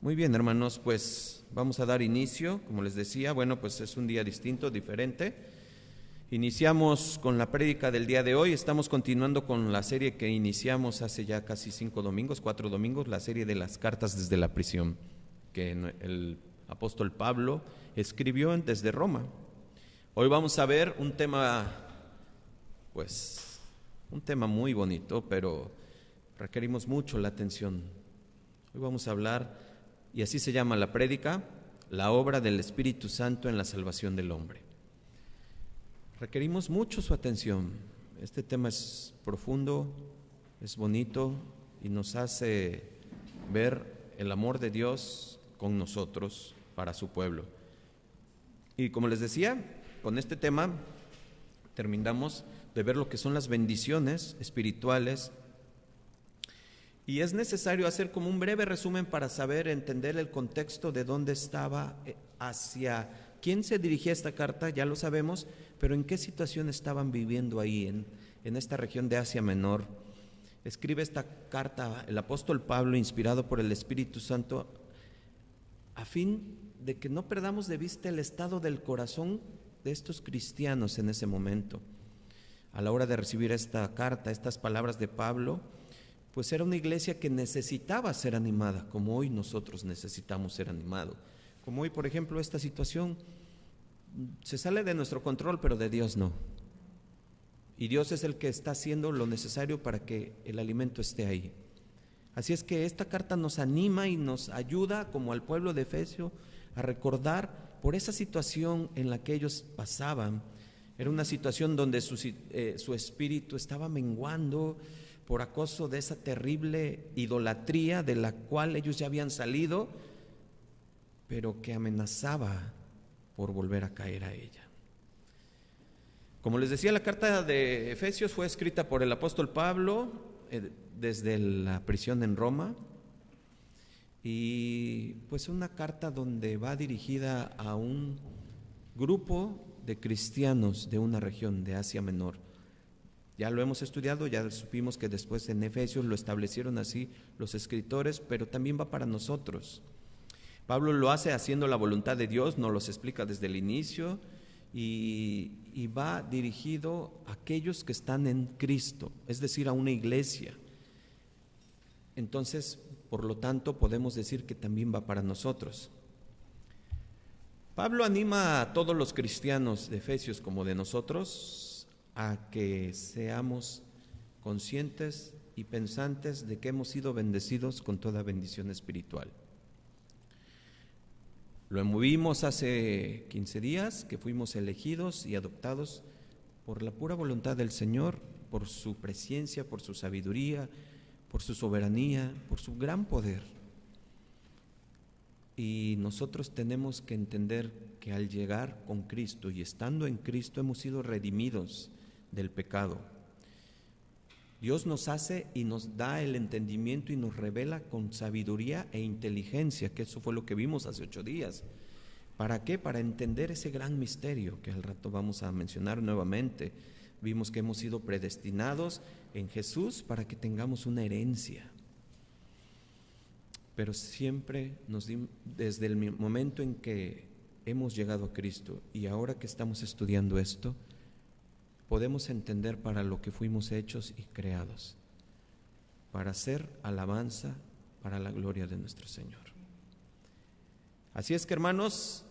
Muy bien, hermanos, pues vamos a dar inicio. Como les decía, bueno, pues es un día distinto, diferente. Iniciamos con la prédica del día de hoy. Estamos continuando con la serie que iniciamos hace ya casi 4 domingos, la serie de las cartas desde la prisión, que el apóstol Pablo escribió desde Roma. Hoy vamos a ver un tema, pues, un tema muy bonito, pero requerimos mucho la atención. Hoy vamos a hablar, y así se llama la prédica, la obra del Espíritu Santo en la salvación del hombre. Requerimos mucho su atención. Este tema es profundo, es bonito y nos hace ver el amor de Dios con nosotros para su pueblo. Y como les decía, con este tema terminamos de ver lo que son las bendiciones espirituales. Y es necesario hacer como un breve resumen para saber, entender el contexto de dónde estaba, hacia quién se dirigía esta carta, ya lo sabemos, pero en qué situación estaban viviendo ahí, en esta región de Asia Menor. Escribe esta carta el apóstol Pablo, inspirado por el Espíritu Santo, a fin de que no perdamos de vista el estado del corazón de estos cristianos en ese momento. A la hora de recibir esta carta, estas palabras de Pablo, pues era una iglesia que necesitaba ser animada, como hoy nosotros necesitamos ser animados. Como hoy, por ejemplo, esta situación se sale de nuestro control, pero de Dios no. Y Dios es el que está haciendo lo necesario para que el alimento esté ahí. Así es que esta carta nos anima y nos ayuda, como al pueblo de Efesio, a recordar por esa situación en la que ellos pasaban. Era una situación donde su espíritu estaba menguando por acoso de esa terrible idolatría de la cual ellos ya habían salido, pero que amenazaba por volver a caer a ella. Como les decía, la carta de Efesios fue escrita por el apóstol Pablo desde la prisión en Roma, y pues una carta donde va dirigida a un grupo de cristianos de una región de Asia Menor. Ya lo hemos estudiado, ya supimos que después en Efesios lo establecieron así los escritores, pero también va para nosotros. Pablo lo hace haciendo la voluntad de Dios, nos los explica desde el inicio, y va dirigido a aquellos que están en Cristo, es decir, a una iglesia. Entonces, por lo tanto, podemos decir que también va para nosotros. Pablo anima a todos los cristianos de Efesios como de nosotros a que seamos conscientes y pensantes de que hemos sido bendecidos con toda bendición espiritual. Lo vimos hace 15 días, que fuimos elegidos y adoptados por la pura voluntad del Señor, por su presencia, por su sabiduría, por su soberanía, por su gran poder. Y nosotros tenemos que entender que al llegar con Cristo y estando en Cristo hemos sido redimidos del pecado. Dios nos hace y nos da el entendimiento y nos revela con sabiduría e inteligencia, que eso fue lo que vimos hace 8 días. ¿Para qué? Para entender ese gran misterio que al rato vamos a mencionar nuevamente. Vimos que hemos sido predestinados en Jesús para que tengamos una herencia. Pero siempre desde el momento en que hemos llegado a Cristo y ahora que estamos estudiando esto, podemos entender para lo que fuimos hechos y creados, para hacer alabanza para la gloria de nuestro Señor. Así es que, hermanos,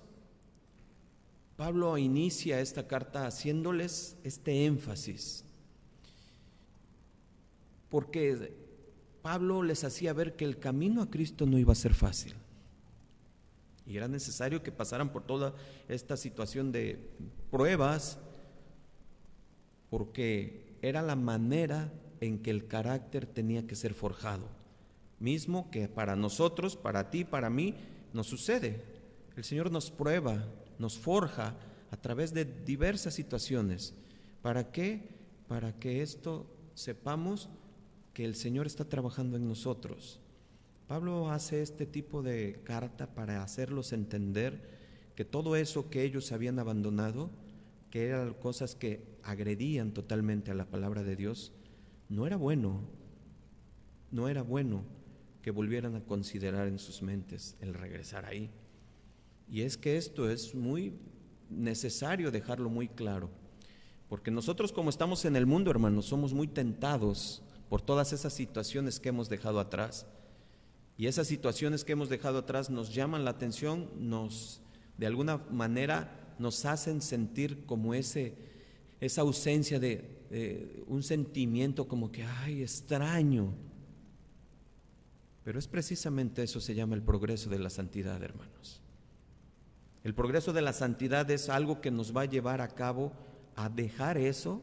Pablo inicia esta carta haciéndoles este énfasis, porque Pablo les hacía ver que el camino a Cristo no iba a ser fácil, y era necesario que pasaran por toda esta situación de pruebas, porque era la manera en que el carácter tenía que ser forjado, mismo que para nosotros, para ti, para mí, nos sucede. El Señor nos prueba, nos forja a través de diversas situaciones. ¿Para qué? Para que esto sepamos que el Señor está trabajando en nosotros. Pablo hace este tipo de carta para hacerlos entender que todo eso que ellos habían abandonado, que eran cosas que agredían totalmente a la palabra de Dios, no era bueno, que volvieran a considerar en sus mentes el regresar ahí. Y es que esto es muy necesario dejarlo muy claro, porque nosotros, como estamos en el mundo, hermanos, somos muy tentados por todas esas situaciones que hemos dejado atrás. Y esas situaciones que hemos dejado atrás nos llaman la atención, de alguna manera nos hacen sentir como esa ausencia de un sentimiento como que, ay, extraño. Pero es precisamente eso, se llama el progreso de la santidad, hermanos. El progreso de la santidad es algo que nos va a llevar a cabo a dejar eso,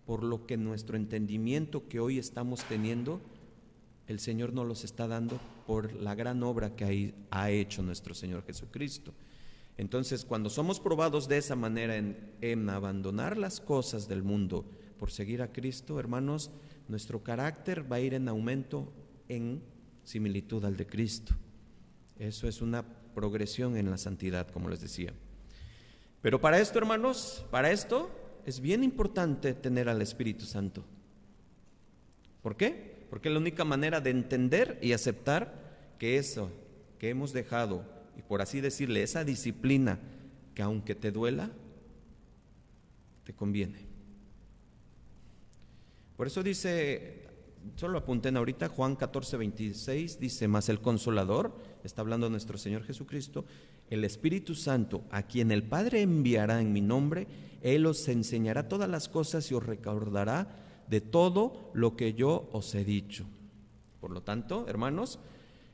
por lo que nuestro entendimiento que hoy estamos teniendo, el Señor nos los está dando por la gran obra que ha hecho nuestro Señor Jesucristo. Entonces, cuando somos probados de esa manera en abandonar las cosas del mundo por seguir a Cristo, hermanos, nuestro carácter va a ir en aumento en similitud al de Cristo. Eso es una progresión en la santidad, como les decía. Pero para esto, hermanos, es bien importante tener al Espíritu Santo. ¿Por qué? Porque es la única manera de entender y aceptar que eso que hemos dejado, y por así decirle, esa disciplina que aunque te duela, te conviene. Por eso dice, solo apunten ahorita, Juan 14:26 dice: mas el Consolador, está hablando nuestro Señor Jesucristo, el Espíritu Santo, a quien el Padre enviará en mi nombre, Él os enseñará todas las cosas y os recordará de todo lo que yo os he dicho. Por lo tanto, hermanos,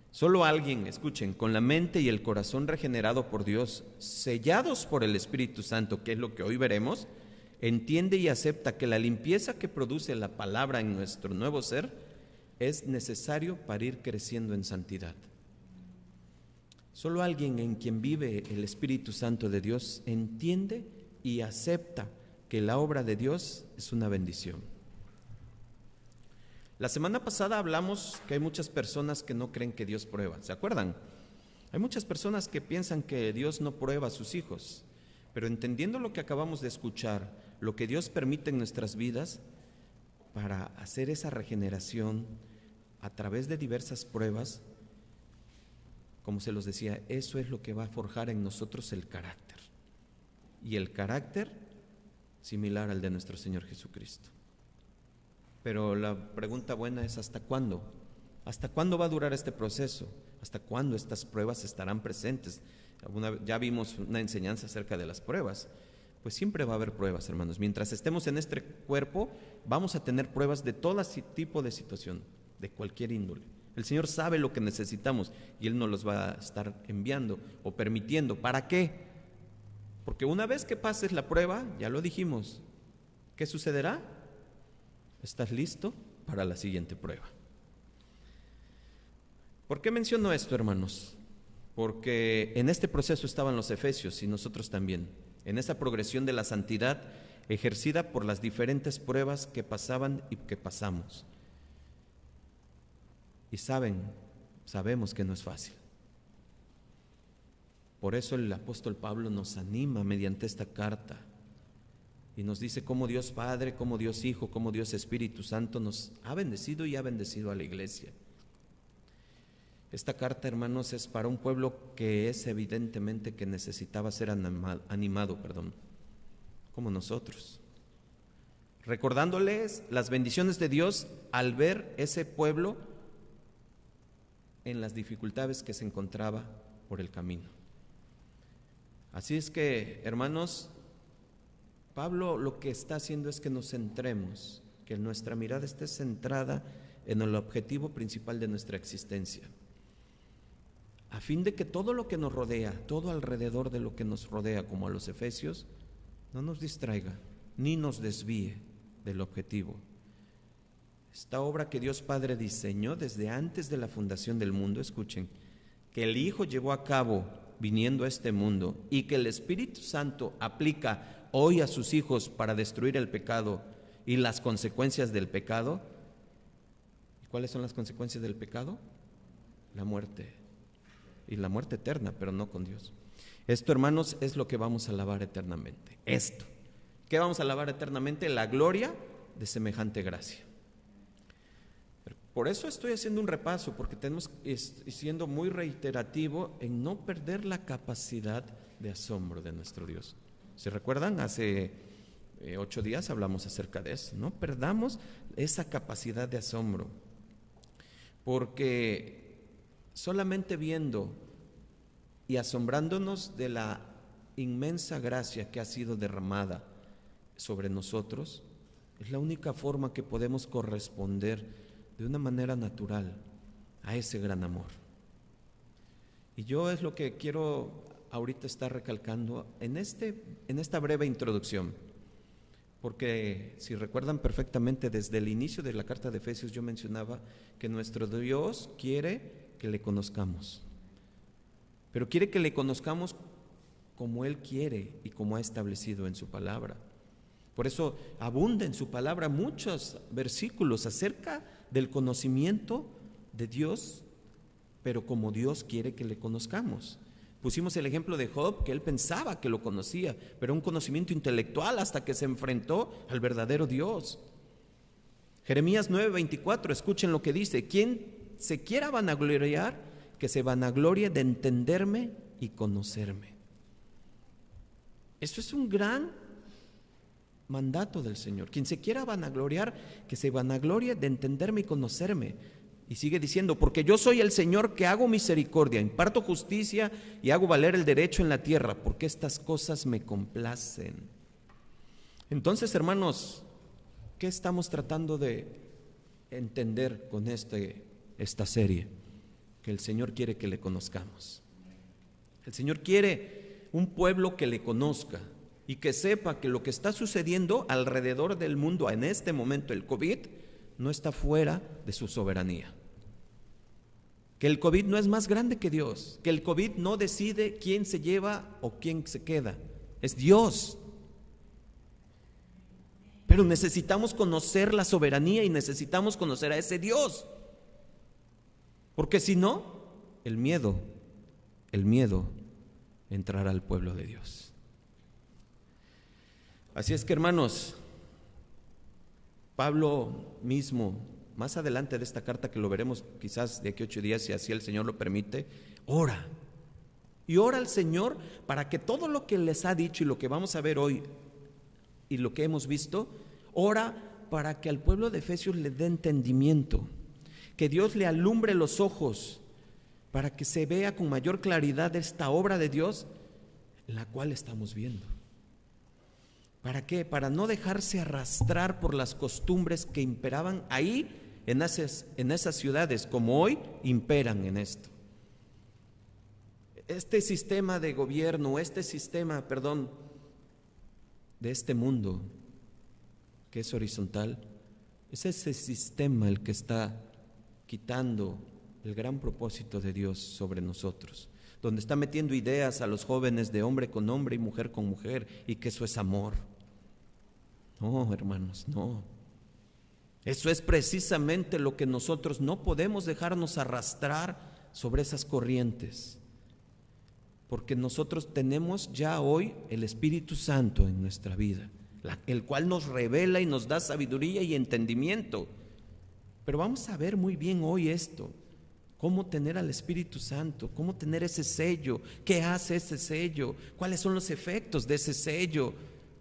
solo alguien, escuchen, con la mente y el corazón regenerado por Dios, sellados por el Espíritu Santo, que es lo que hoy veremos, entiende y acepta que la limpieza que produce la palabra en nuestro nuevo ser es necesario para ir creciendo en santidad. Solo alguien en quien vive el Espíritu Santo de Dios entiende y acepta que la obra de Dios es una bendición. La semana pasada hablamos que hay muchas personas que no creen que Dios prueba, ¿se acuerdan? Hay muchas personas que piensan que Dios no prueba a sus hijos, pero entendiendo lo que acabamos de escuchar, lo que Dios permite en nuestras vidas para hacer esa regeneración a través de diversas pruebas, como se los decía, eso es lo que va a forjar en nosotros el carácter, y el carácter similar al de nuestro Señor Jesucristo. Pero la pregunta buena es: ¿hasta cuándo? ¿Hasta cuándo va a durar este proceso? ¿Hasta cuándo estas pruebas estarán presentes? Ya vimos una enseñanza acerca de las pruebas. Pues siempre va a haber pruebas, hermanos. Mientras estemos en este cuerpo, vamos a tener pruebas de todo tipo de situación, de cualquier índole. El Señor sabe lo que necesitamos y Él nos los va a estar enviando o permitiendo. ¿Para qué? Porque una vez que pases la prueba, ya lo dijimos, ¿qué sucederá? ¿Estás listo para la siguiente prueba? ¿Por qué menciono esto, hermanos? Porque en este proceso estaban los efesios y nosotros también, en esa progresión de la santidad ejercida por las diferentes pruebas que pasaban y que pasamos. Y sabemos que no es fácil. Por eso el apóstol Pablo nos anima mediante esta carta y nos dice cómo Dios Padre, cómo Dios Hijo, cómo Dios Espíritu Santo nos ha bendecido y ha bendecido a la iglesia. Esta carta, hermanos, es para un pueblo que es evidentemente que necesitaba ser animado, como nosotros, recordándoles las bendiciones de Dios al ver ese pueblo en las dificultades que se encontraba por el camino. Así es que, hermanos, Pablo lo que está haciendo es que nos centremos, que nuestra mirada esté centrada en el objetivo principal de nuestra existencia, a fin de que todo lo que nos rodea, todo alrededor de lo que nos rodea, como a los efesios, no nos distraiga ni nos desvíe del objetivo. Esta obra que Dios Padre diseñó desde antes de la fundación del mundo, escuchen, que el Hijo llevó a cabo viniendo a este mundo y que el Espíritu Santo aplica hoy a sus hijos para destruir el pecado y las consecuencias del pecado. ¿Y cuáles son las consecuencias del pecado? La muerte, y la muerte eterna, pero no con Dios. Esto, hermanos, es lo que vamos a alabar eternamente. Esto. ¿Qué vamos a alabar eternamente? La gloria de semejante gracia. Por eso estoy haciendo un repaso, porque tenemos siendo muy reiterativo en no perder la capacidad de asombro de nuestro Dios. ¿Se recuerdan? Hace 8 días hablamos acerca de eso. No perdamos esa capacidad de asombro, porque solamente viendo y asombrándonos de la inmensa gracia que ha sido derramada sobre nosotros, es la única forma que podemos corresponder de una manera natural a ese gran amor. Y yo es lo que quiero ahorita estar recalcando en esta breve introducción, porque si recuerdan perfectamente, desde el inicio de la carta de Efesios yo mencionaba que nuestro Dios quiere que le conozcamos, pero quiere que le conozcamos como Él quiere y como ha establecido en su palabra. Por eso abunda en su palabra muchos versículos acerca del conocimiento de Dios, pero como Dios quiere que le conozcamos. Pusimos el ejemplo de Job, que él pensaba que lo conocía, pero un conocimiento intelectual hasta que se enfrentó al verdadero Dios. Jeremías 9:24, escuchen lo que dice: quien se quiera vanagloriar, que se vanaglorie de entenderme y conocerme. Esto es un gran mandato del Señor. Quien se quiera vanagloriar, que se vanaglorie de entenderme y conocerme. Y sigue diciendo: porque yo soy el Señor que hago misericordia, imparto justicia y hago valer el derecho en la tierra, porque estas cosas me complacen. Entonces, hermanos, ¿qué estamos tratando de entender con esta serie? Que el Señor quiere que le conozcamos. El Señor quiere un pueblo que le conozca y que sepa que lo que está sucediendo alrededor del mundo en este momento, el COVID, no está fuera de su soberanía. Que el COVID no es más grande que Dios, que el COVID no decide quién se lleva o quién se queda, es Dios. Pero necesitamos conocer la soberanía y necesitamos conocer a ese Dios, porque si no, el miedo entrará al pueblo de Dios. Así es que, hermanos, Pablo mismo, más adelante de esta carta, que lo veremos quizás de aquí a 8 días, si así el Señor lo permite, ora. Y ora al Señor para que todo lo que les ha dicho y lo que vamos a ver hoy y lo que hemos visto, ora para que al pueblo de Efesios le dé entendimiento, que Dios le alumbre los ojos para que se vea con mayor claridad esta obra de Dios en la cual estamos viendo. ¿Para qué? Para no dejarse arrastrar por las costumbres que imperaban ahí en esas ciudades, como hoy imperan en esto. Este sistema de gobierno, de este mundo que es horizontal, es ese sistema el que está quitando el gran propósito de Dios sobre nosotros, donde está metiendo ideas a los jóvenes de hombre con hombre y mujer con mujer, y que eso es amor. No, hermanos, no. Eso es precisamente lo que nosotros no podemos dejarnos arrastrar sobre esas corrientes, porque nosotros tenemos ya hoy el Espíritu Santo en nuestra vida, el cual nos revela y nos da sabiduría y entendimiento. Pero vamos a ver muy bien hoy esto: cómo tener al Espíritu Santo, cómo tener ese sello, qué hace ese sello, cuáles son los efectos de ese sello,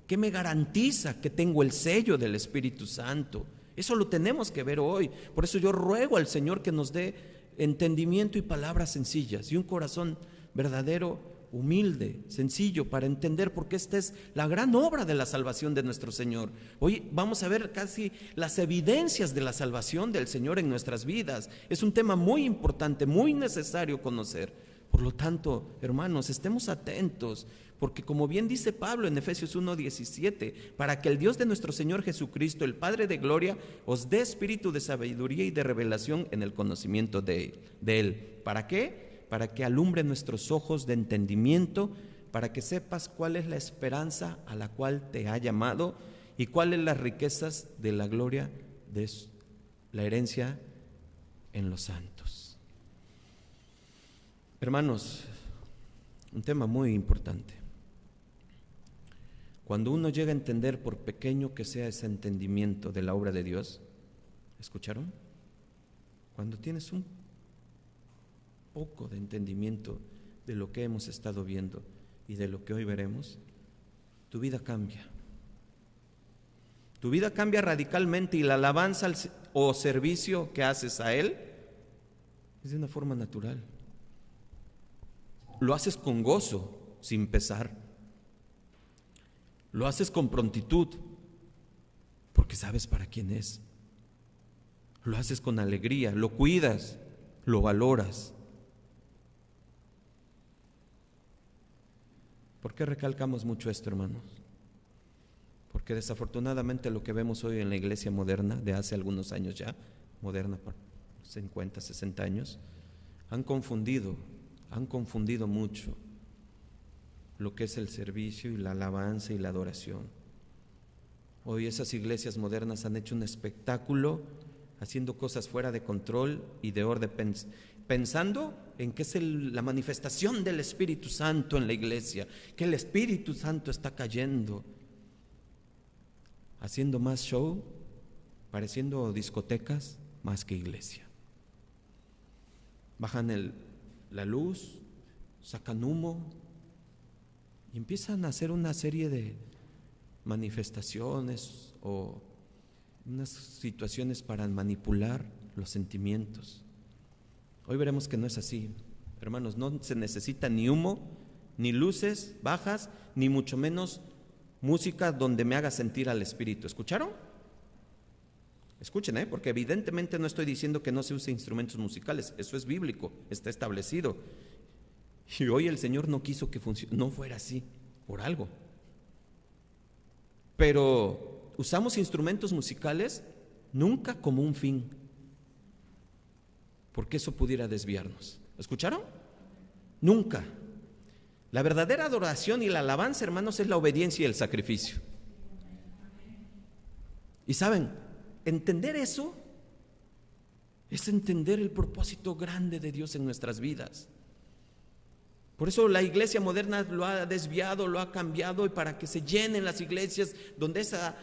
qué me garantiza que tengo el sello del Espíritu Santo. Eso lo tenemos que ver hoy. Por eso yo ruego al Señor que nos dé entendimiento y palabras sencillas y un corazón verdadero, humilde, sencillo, para entender, porque esta es la gran obra de la salvación de nuestro Señor. Hoy vamos a ver casi las evidencias de la salvación del Señor en nuestras vidas. Es un tema muy importante, muy necesario conocer. Por lo tanto, hermanos, estemos atentos, porque como bien dice Pablo en Efesios 1:17, para que el Dios de nuestro Señor Jesucristo, el Padre de gloria, os dé espíritu de sabiduría y de revelación en el conocimiento de Él. ¿Para qué? Para que alumbre nuestros ojos de entendimiento, para que sepas cuál es la esperanza a la cual te ha llamado y cuáles las riquezas de la gloria de la herencia en los santos. Hermanos, un tema muy importante. Cuando uno llega a entender, por pequeño que sea ese entendimiento de la obra de Dios, ¿escucharon? cuando tienes un poco de entendimiento de lo que hemos estado viendo y de lo que hoy veremos, tu vida cambia. Tu vida cambia radicalmente y la alabanza o servicio que haces a Él es de una forma natural. Lo haces con gozo, sin pesar. Lo haces con prontitud, porque sabes para quién es. Lo haces con alegría, lo cuidas, lo valoras. ¿Por qué recalcamos mucho esto, hermanos? Porque desafortunadamente lo que vemos hoy en la iglesia moderna, de hace algunos años ya, moderna por 50, 60 años, han confundido mucho lo que es el servicio y la alabanza y la adoración. Hoy esas iglesias modernas han hecho un espectáculo, haciendo cosas fuera de control y de orden, pensando en que es la manifestación del Espíritu Santo en la iglesia, que el Espíritu Santo está cayendo, haciendo más show, pareciendo discotecas más que iglesia. Bajan la luz, sacan humo y empiezan a hacer una serie de manifestaciones o unas situaciones para manipular los sentimientos. Hoy veremos que no es así, hermanos. No se necesita ni humo, ni luces bajas, ni mucho menos música donde me haga sentir al Espíritu. ¿Escucharon? Escuchen, porque evidentemente no estoy diciendo que no se use instrumentos musicales. Eso es bíblico, está establecido. Y hoy el Señor no quiso que no fuera así, por algo. Pero usamos instrumentos musicales nunca como un fin, porque eso pudiera desviarnos. ¿Escucharon? Nunca. La verdadera adoración y la alabanza, hermanos, es la obediencia y el sacrificio. Y saben, entender eso es entender el propósito grande de Dios en nuestras vidas. Por eso la iglesia moderna lo ha desviado, lo ha cambiado, y para que se llenen las iglesias donde esas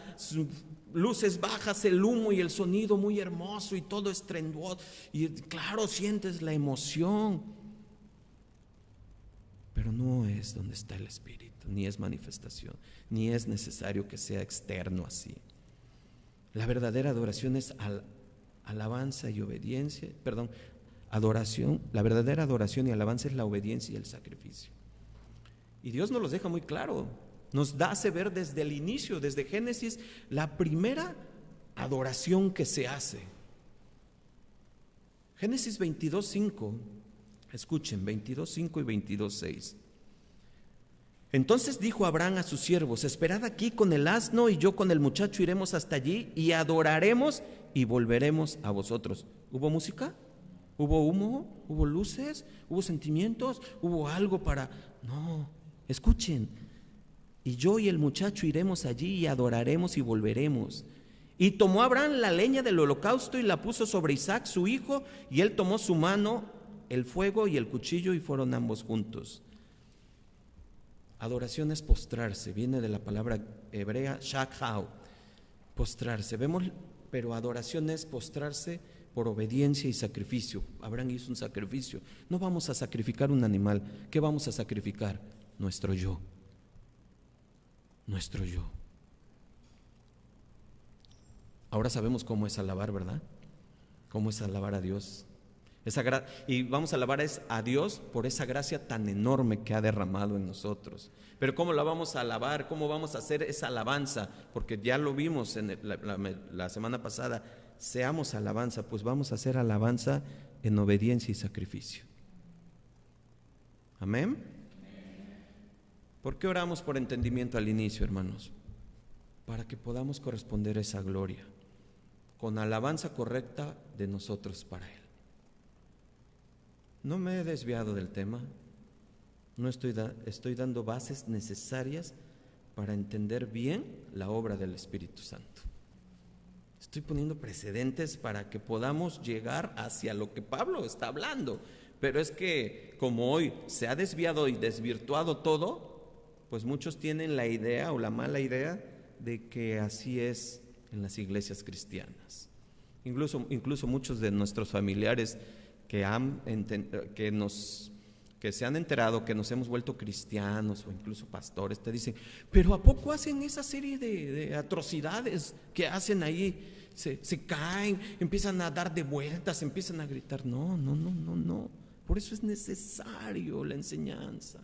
luces bajas, el humo y el sonido muy hermoso y todo estruendoso, y claro, sientes la emoción, pero no es donde está el Espíritu, ni es manifestación, ni es necesario que sea externo así. La verdadera adoración es alabanza y obediencia, adoración. La verdadera adoración y alabanza es la obediencia y el sacrificio. Y Dios nos los deja muy claro, nos hace ver desde el inicio, desde Génesis, la primera adoración que se hace. Génesis 22:5, escuchen, 22:5 y 22:6. Entonces dijo Abraham a sus siervos: esperad aquí con el asno, y yo con el muchacho iremos hasta allí y adoraremos y volveremos a vosotros. ¿Hubo música? ¿Hubo humo? ¿Hubo luces? ¿Hubo sentimientos? ¿Hubo algo para...? No, escuchen. Y yo y el muchacho iremos allí y adoraremos y volveremos. Y tomó Abraham la leña del holocausto y la puso sobre Isaac su hijo, y él tomó su mano, el fuego y el cuchillo, y fueron ambos juntos. Adoración es postrarse, viene de la palabra hebrea shakhau, postrarse. Vemos, pero adoración es postrarse por obediencia y sacrificio. Abraham hizo un sacrificio. No vamos a sacrificar un animal. ¿Qué vamos a sacrificar? Nuestro yo. Nuestro yo. Ahora sabemos cómo es alabar, ¿verdad? Cómo es alabar a Dios. Y vamos a alabar a Dios por esa gracia tan enorme que ha derramado en nosotros. Pero ¿cómo la vamos a alabar? ¿Cómo vamos a hacer esa alabanza? Porque ya lo vimos en la semana pasada. Seamos alabanza, pues vamos a hacer alabanza en obediencia y sacrificio. Amén. ¿Por qué oramos por entendimiento al inicio, hermanos? Para que podamos corresponder a esa gloria con alabanza correcta de nosotros para Él. No me he desviado del tema, no estoy dando bases necesarias para entender bien la obra del Espíritu Santo. Estoy poniendo precedentes para que podamos llegar hacia lo que Pablo está hablando. Pero es que como hoy se ha desviado y desvirtuado todo, pues muchos tienen la idea o la mala idea de que así es en las iglesias cristianas. Incluso muchos de nuestros familiares que se han enterado que nos hemos vuelto cristianos o incluso pastores, te dicen, pero ¿a poco hacen esa serie de atrocidades que hacen ahí? Se caen, empiezan a dar de vueltas, empiezan a gritar. No. Por eso es necesario la enseñanza.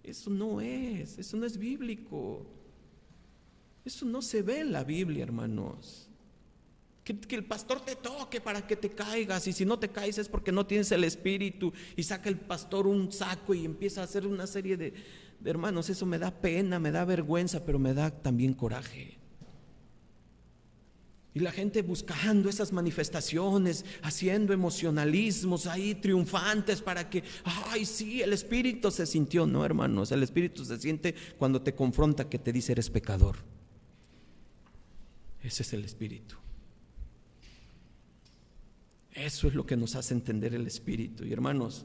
Eso no es bíblico. Eso no se ve en la Biblia, hermanos. Que el pastor te toque para que te caigas, y si no te caes es porque no tienes el Espíritu, y saca el pastor un saco y empieza a hacer una serie de hermanos, eso me da pena, me da vergüenza, pero me da también coraje. Y la gente buscando esas manifestaciones, haciendo emocionalismos ahí triunfantes para que, ay sí, el Espíritu se sintió. No, hermanos, el Espíritu se siente cuando te confronta, que te dice eres pecador. Ese es el Espíritu. Eso es lo que nos hace entender el Espíritu. Y hermanos,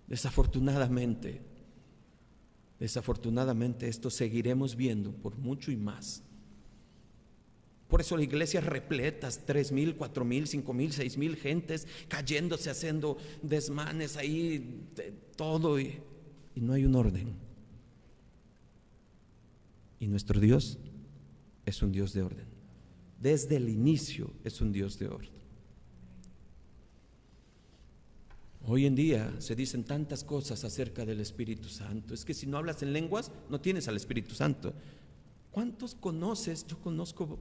desafortunadamente esto seguiremos viendo por mucho y más. Por eso las iglesias repletas, 3,000, 4,000, 5,000, 6,000 gentes cayéndose, haciendo desmanes ahí, todo, y no hay un orden. Y nuestro Dios es un Dios de orden. Desde el inicio es un Dios de orden. Hoy en día se dicen tantas cosas acerca del Espíritu Santo. Es que si no hablas en lenguas, no tienes al Espíritu Santo. ¿Cuántos conoces? Yo conozco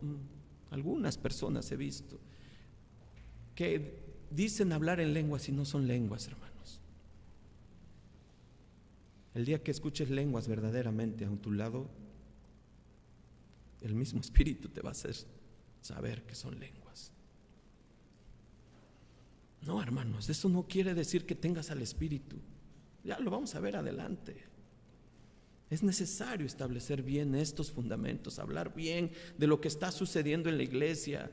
algunas personas, he visto, que dicen hablar en lenguas y no son lenguas, hermanos. El día que escuches lenguas verdaderamente a tu lado, el mismo Espíritu te va a hacer saber que son lenguas. No, hermanos, eso no quiere decir que tengas al Espíritu. Ya lo vamos a ver adelante. Es necesario establecer bien estos fundamentos, hablar bien de lo que está sucediendo en la iglesia,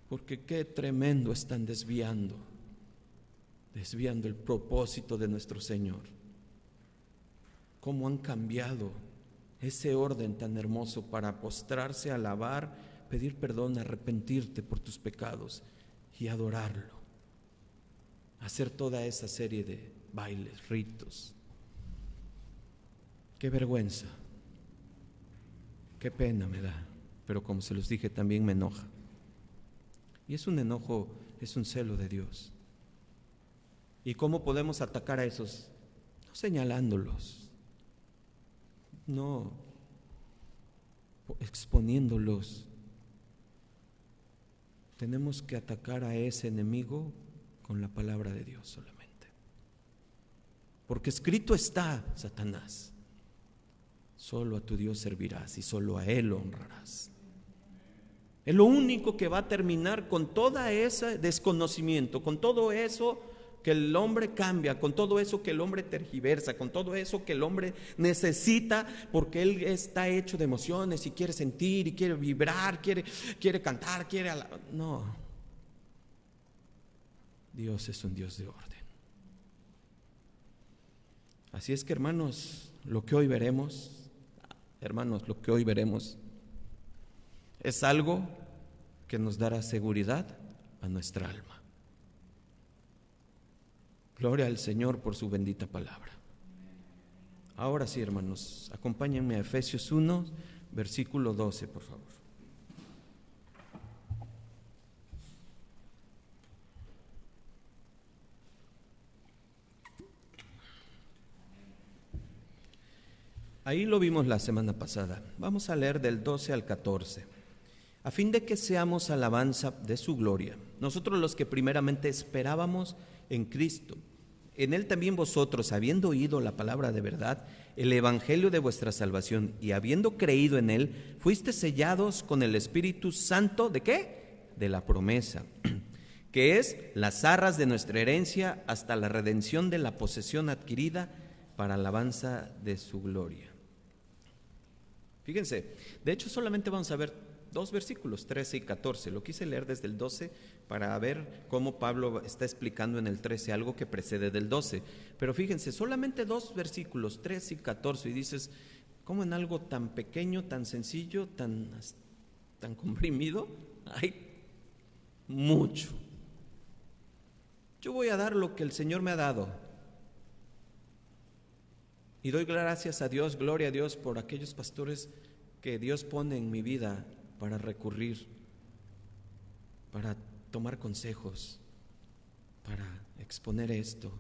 porque qué tremendo están desviando el propósito de nuestro Señor. Cómo han cambiado ese orden tan hermoso para postrarse, alabar, pedir perdón, arrepentirte por tus pecados y adorarlo. Hacer toda esa serie de bailes, ritos. Qué vergüenza, qué pena me da, pero como se los dije, también me enoja. Y es un enojo, es un celo de Dios. ¿Y cómo podemos atacar a esos? No señalándolos, no exponiéndolos. Tenemos que atacar a ese enemigo con la palabra de Dios solamente. Porque escrito está, Satanás, solo a tu Dios servirás y solo a Él honrarás. Es lo único que va a terminar con todo ese desconocimiento, con todo eso que el hombre cambia, con todo eso que el hombre tergiversa, con todo eso que el hombre necesita, porque él está hecho de emociones y quiere sentir y quiere vibrar, quiere cantar, no. Dios es un Dios de orden. Así es que, hermanos, lo que hoy veremos es algo que nos dará seguridad a nuestra alma. Gloria al Señor por su bendita palabra. Ahora sí, hermanos, acompáñenme a Efesios 1, versículo 12, por favor. Ahí lo vimos la semana pasada. Vamos a leer del 12 al 14. A fin de que seamos alabanza de su gloria, nosotros los que primeramente esperábamos en Cristo. En Él también vosotros, habiendo oído la palabra de verdad, el evangelio de vuestra salvación, y habiendo creído en Él, fuiste sellados con el Espíritu Santo, ¿de qué? De la promesa, que es las arras de nuestra herencia hasta la redención de la posesión adquirida para alabanza de su gloria. Fíjense, de hecho solamente vamos a ver 2 versículos, 13 y 14. Lo quise leer desde el 12 para ver cómo Pablo está explicando en el 13 algo que precede del 12. Pero fíjense, solamente 2 versículos, 13 y 14, y dices, ¿cómo en algo tan pequeño, tan sencillo, tan comprimido, hay mucho. Yo voy a dar lo que el Señor me ha dado. Y doy gracias a Dios, gloria a Dios por aquellos pastores que Dios pone en mi vida para recurrir, para tomar consejos, para exponer esto.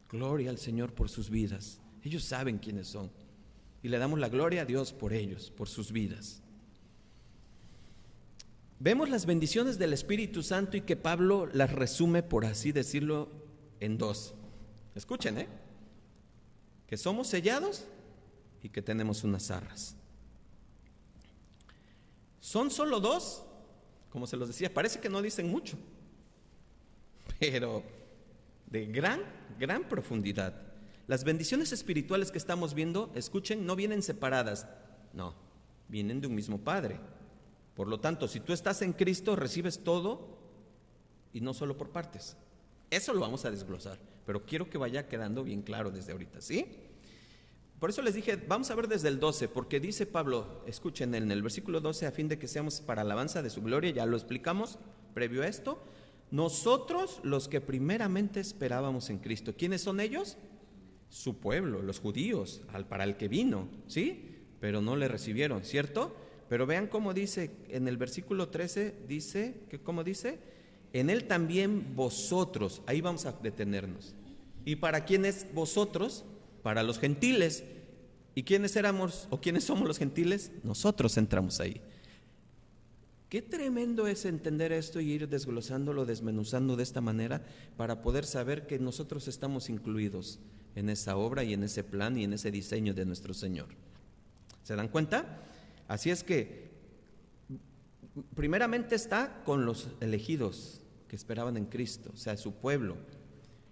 Gloria al Señor por sus vidas. Ellos saben quiénes son. Y le damos la gloria a Dios por ellos, por sus vidas. Vemos las bendiciones del Espíritu Santo y que Pablo las resume, por así decirlo, en dos. Escuchen, que somos sellados y que tenemos unas arras. Son solo dos, como se los decía, parece que no dicen mucho, pero de gran profundidad. Las bendiciones espirituales que estamos viendo, escuchen, no vienen separadas, no, vienen de un mismo Padre. Por lo tanto, si tú estás en Cristo, recibes todo y no solo por partes. Eso lo vamos a desglosar, pero quiero que vaya quedando bien claro desde ahorita, ¿sí? Por eso les dije, vamos a ver desde el 12, porque dice Pablo, escuchen en el versículo 12, a fin de que seamos para alabanza de su gloria, ya lo explicamos previo a esto, nosotros los que primeramente esperábamos en Cristo. ¿Quiénes son ellos? Su pueblo, los judíos, para el que vino, ¿sí? Pero no le recibieron, ¿cierto? Pero vean cómo dice en el versículo 13, dice, ¿cómo dice? En él también vosotros, ahí vamos a detenernos. ¿Y para quién es vosotros? Para los gentiles. ¿Y quiénes éramos o quiénes somos los gentiles? Nosotros entramos ahí. Qué tremendo es entender esto y ir desglosándolo, desmenuzando de esta manera para poder saber que nosotros estamos incluidos en esa obra y en ese plan y en ese diseño de nuestro Señor. ¿Se dan cuenta? Así es que primeramente está con los elegidos que esperaban en Cristo, o sea, su pueblo.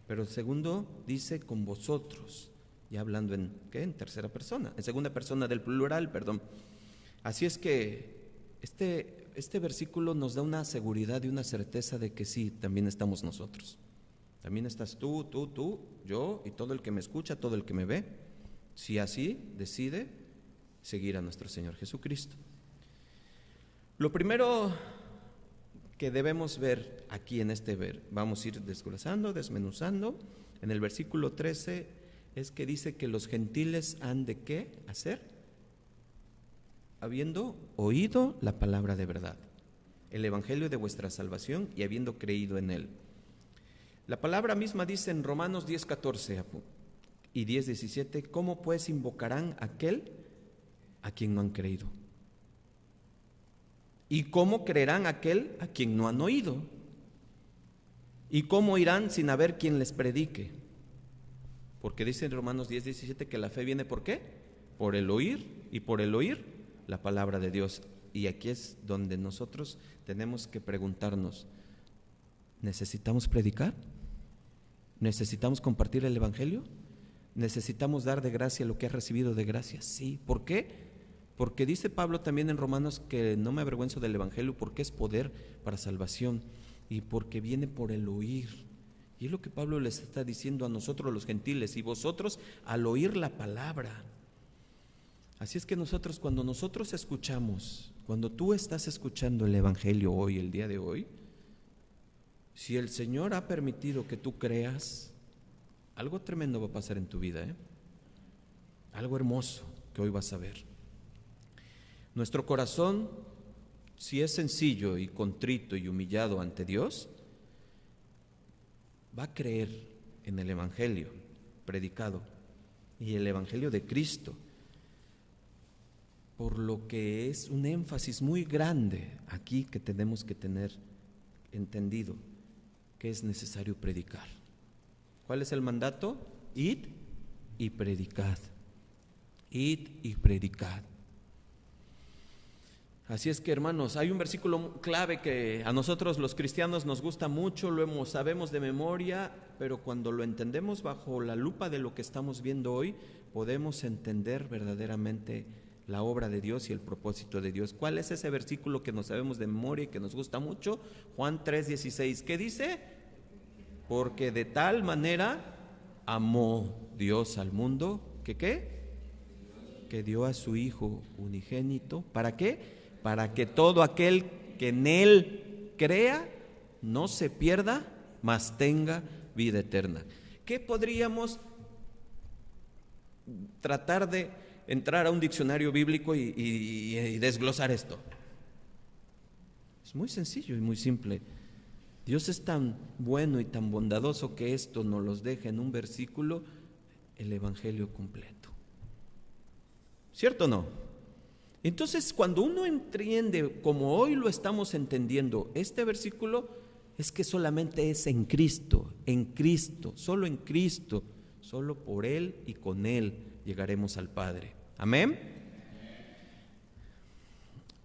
Pero segundo dice con vosotros, ya hablando en tercera persona, en segunda persona del plural, perdón. Así es que este versículo nos da una seguridad y una certeza de que sí, también estamos nosotros. También estás tú, yo y todo el que me escucha, todo el que me ve, si así decide seguir a nuestro Señor Jesucristo. Lo primero que debemos ver aquí en vamos a ir desglosando, desmenuzando, en el versículo 13 es que dice que los gentiles han de ¿qué hacer? Habiendo oído la palabra de verdad, el evangelio de vuestra salvación y habiendo creído en él. La palabra misma dice en Romanos 10:14 y 10:17, ¿cómo pues invocarán a aquel a quien no han creído? ¿Y cómo creerán aquel a quien no han oído? ¿Y cómo irán sin haber quien les predique? Porque dice en Romanos 10:17 que la fe viene ¿por qué? Por el oír, y por el oír la palabra de Dios. Y aquí es donde nosotros tenemos que preguntarnos, ¿necesitamos predicar? ¿Necesitamos compartir el evangelio? ¿Necesitamos dar de gracia lo que has recibido de gracia? Sí. ¿Por qué? Porque dice Pablo también en Romanos que no me avergüenzo del evangelio porque es poder para salvación y porque viene por el oír. Y es lo que Pablo les está diciendo a nosotros los gentiles, y vosotros al oír la palabra. Así es que nosotros, cuando nosotros escuchamos, cuando tú estás escuchando el evangelio hoy, el día de hoy, si el Señor ha permitido que tú creas, algo tremendo va a pasar en tu vida, algo hermoso que hoy vas a ver. Nuestro corazón, si es sencillo y contrito y humillado ante Dios, va a creer en el evangelio predicado y el evangelio de Cristo, por lo que es un énfasis muy grande aquí que tenemos que tener entendido, que es necesario predicar. ¿Cuál es el mandato? Id y predicad. Id y predicad. Así es que, hermanos, hay un versículo clave que a nosotros los cristianos nos gusta mucho, sabemos de memoria, pero cuando lo entendemos bajo la lupa de lo que estamos viendo hoy, podemos entender verdaderamente la obra de Dios y el propósito de Dios. ¿Cuál es ese versículo que nos sabemos de memoria y que nos gusta mucho? Juan 3:16. ¿Qué dice? Porque de tal manera amó Dios al mundo, ¿que qué? Que dio a su Hijo unigénito. ¿Para qué? Para que todo aquel que en Él crea, no se pierda, mas tenga vida eterna. ¿Qué podríamos tratar de entrar a un diccionario bíblico y desglosar esto? Es muy sencillo y muy simple. Dios es tan bueno y tan bondadoso que esto nos los deja en un versículo, el Evangelio completo. ¿Cierto o no? Entonces, cuando uno entiende, como hoy lo estamos entendiendo, este versículo, es que solamente es en Cristo, solo en Cristo, solo por Él y con Él llegaremos al Padre. Amén.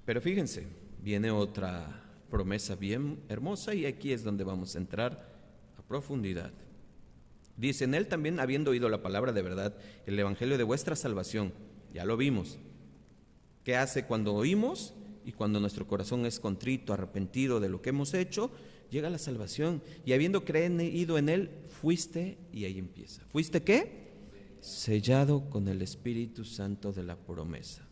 Pero fíjense, viene otra promesa bien hermosa y aquí es donde vamos a entrar a profundidad. Dice: en Él también, habiendo oído la palabra de verdad, el evangelio de vuestra salvación. Ya lo vimos. ¿Qué hace cuando oímos? Y cuando nuestro corazón es contrito, arrepentido de lo que hemos hecho, llega la salvación. Y habiendo creído en Él, fuiste, y ahí empieza. ¿Fuiste qué? Sellado con el Espíritu Santo de la promesa.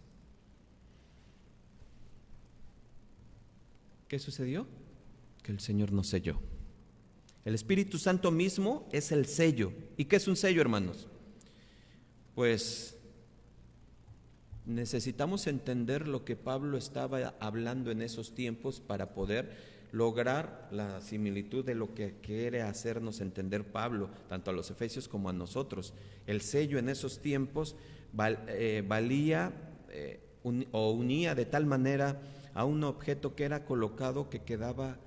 ¿Qué sucedió? Que el Señor nos selló. El Espíritu Santo mismo es el sello. ¿Y qué es un sello, hermanos? Pues necesitamos entender lo que Pablo estaba hablando en esos tiempos para poder lograr la similitud de lo que quiere hacernos entender Pablo, tanto a los efesios como a nosotros. El sello en esos tiempos valía o unía de tal manera a un objeto que era colocado, que quedaba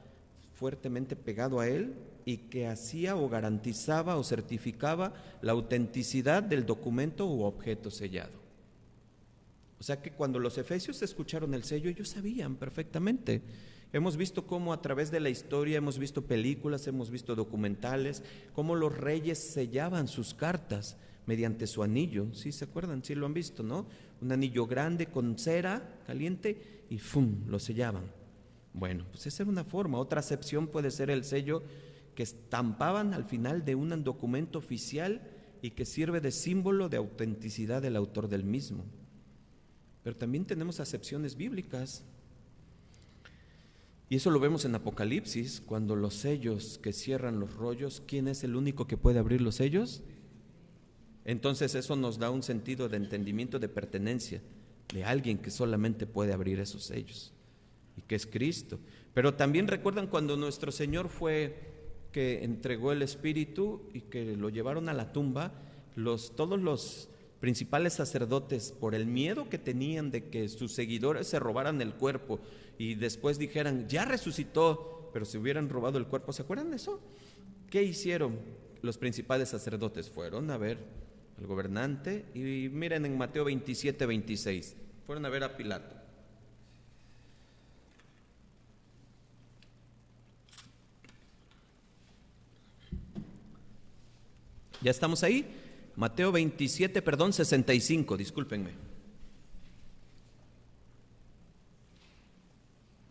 fuertemente pegado a él y que hacía o garantizaba o certificaba la autenticidad del documento u objeto sellado. O sea que cuando los efesios escucharon el sello, ellos sabían perfectamente. Hemos visto cómo a través de la historia, hemos visto películas, hemos visto documentales, cómo los reyes sellaban sus cartas mediante su anillo. ¿Sí se acuerdan? Sí lo han visto, ¿no? Un anillo grande con cera caliente y ¡fum!, lo sellaban. Bueno, pues esa era una forma. Otra acepción puede ser el sello que estampaban al final de un documento oficial y que sirve de símbolo de autenticidad del autor del mismo. Pero también tenemos acepciones bíblicas. Y eso lo vemos en Apocalipsis, cuando los sellos que cierran los rollos, ¿quién es el único que puede abrir los sellos? Entonces eso nos da un sentido de entendimiento, de pertenencia, de alguien que solamente puede abrir esos sellos, y que es Cristo. Pero también recuerdan cuando nuestro Señor fue que entregó el Espíritu y que lo llevaron a la tumba, todos los principales sacerdotes, por el miedo que tenían de que sus seguidores se robaran el cuerpo y después dijeran, ya resucitó, pero se hubieran robado el cuerpo. ¿Se acuerdan de eso? ¿Qué hicieron los principales sacerdotes? Fueron a ver al gobernante y miren en Mateo 27, 26, fueron a ver a Pilato. ¿Ya estamos ahí? Mateo 27, 65, discúlpenme.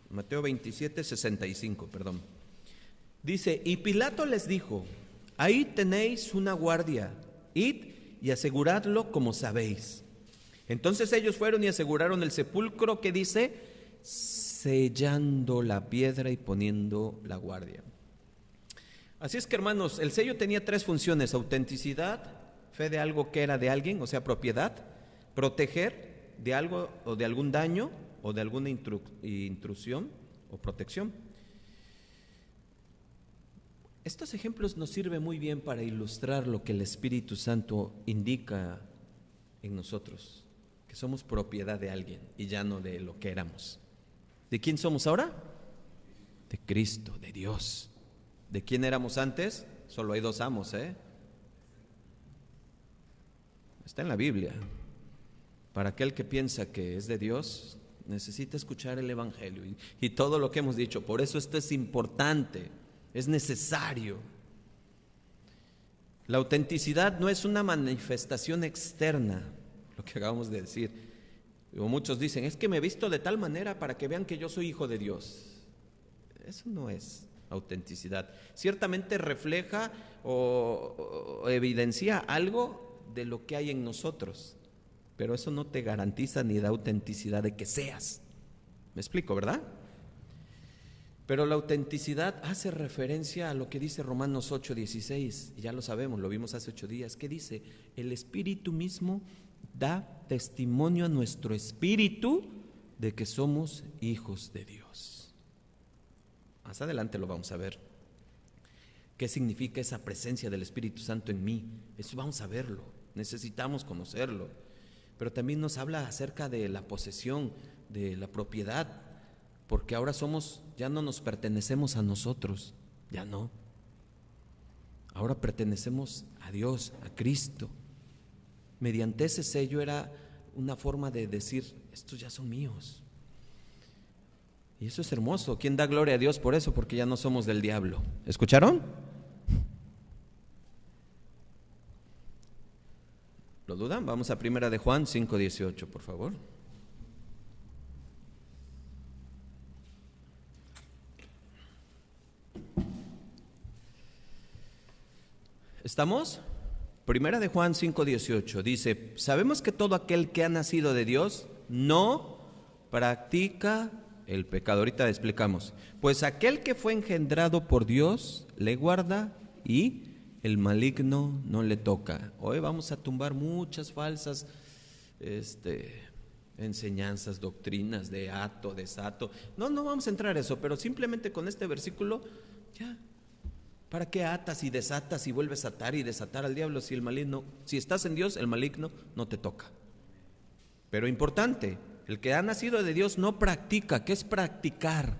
Mateo 27, 65, perdón. Dice: y Pilato les dijo, ahí tenéis una guardia, id y aseguradlo como sabéis. Entonces ellos fueron y aseguraron el sepulcro, que dice, sellando la piedra y poniendo la guardia. Así es que, hermanos, el sello tenía tres funciones: autenticidad, fe de algo que era de alguien, o sea, propiedad; proteger de algo o de algún daño o de alguna intrusión o protección. Estos ejemplos nos sirven muy bien para ilustrar lo que el Espíritu Santo indica en nosotros, que somos propiedad de alguien y ya no de lo que éramos. ¿De quién somos ahora? De Cristo, de Dios. ¿De quién éramos antes? Solo hay dos amos, Está en la Biblia. Para aquel que piensa que es de Dios, necesita escuchar el Evangelio y todo lo que hemos dicho. Por eso esto es importante, es necesario. La autenticidad no es una manifestación externa, lo que acabamos de decir. O muchos dicen, es que me he visto de tal manera para que vean que yo soy hijo de Dios. Eso no es autenticidad. Ciertamente refleja o evidencia algo de lo que hay en nosotros, pero eso no te garantiza ni da autenticidad de que seas. ¿Me explico, verdad? Pero la autenticidad hace referencia a lo que dice Romanos 8:16, ya lo sabemos, lo vimos hace 8 días. ¿Qué dice? El Espíritu mismo da testimonio a nuestro espíritu de que somos hijos de Dios. Más adelante lo vamos a ver. ¿Qué significa esa presencia del Espíritu Santo en mí? Eso vamos a verlo, necesitamos conocerlo. Pero también nos habla acerca de la posesión, de la propiedad, porque ahora ya no nos pertenecemos a nosotros, ya no. Ahora pertenecemos a Dios, a Cristo. Mediante ese sello era una forma de decir, estos ya son míos. Y eso es hermoso. ¿Quién da gloria a Dios por eso? Porque ya no somos del diablo. ¿Escucharon? ¿Lo dudan? Vamos a 1 de Juan 5:18, por favor. ¿Estamos? 1 de Juan 5:18 dice: sabemos que todo aquel que ha nacido de Dios no practica el pecado. Ahorita explicamos. Pues aquel que fue engendrado por Dios le guarda y el maligno no le toca. Hoy vamos a tumbar muchas falsas enseñanzas, doctrinas de ato, desato. No vamos a entrar a eso, pero simplemente con este versículo ya. ¿Para qué atas y desatas y vuelves a atar y desatar al diablo si el maligno, si estás en Dios, el maligno no te toca? Pero importante, el que ha nacido de Dios no practica. ¿Qué es practicar?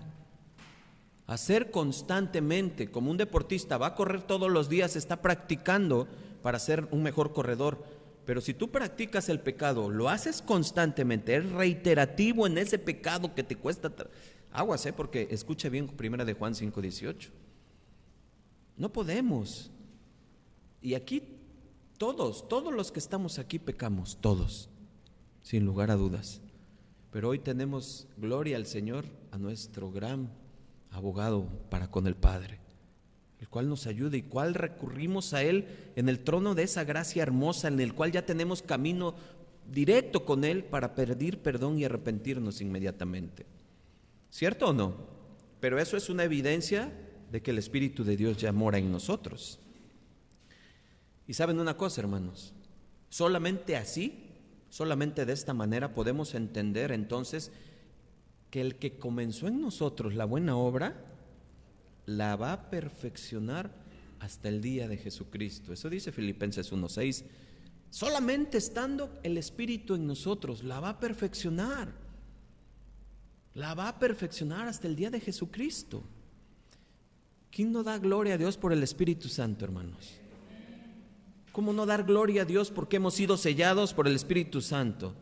Hacer constantemente, como un deportista va a correr todos los días, está practicando para ser un mejor corredor. Pero si tú practicas el pecado, lo haces constantemente, es reiterativo en ese pecado que te cuesta aguas, porque escucha bien 1 de Juan 5:18. No podemos. Y aquí todos los que estamos aquí pecamos, todos, sin lugar a dudas. Pero hoy tenemos, gloria al Señor, a nuestro gran abogado para con el Padre, el cual nos ayuda y cual recurrimos a Él en el trono de esa gracia hermosa, en el cual ya tenemos camino directo con Él para pedir perdón y arrepentirnos inmediatamente. ¿Cierto o no? Pero eso es una evidencia de que el Espíritu de Dios ya mora en nosotros. Y saben una cosa, hermanos, solamente así, solamente de esta manera podemos entender entonces que el que comenzó en nosotros la buena obra la va a perfeccionar hasta el día de Jesucristo. Eso dice Filipenses 1:6. Solamente estando el Espíritu en nosotros la va a perfeccionar. La va a perfeccionar hasta el día de Jesucristo. ¿Quién no da gloria a Dios por el Espíritu Santo, hermanos? ¿Cómo no dar gloria a Dios porque hemos sido sellados por el Espíritu Santo?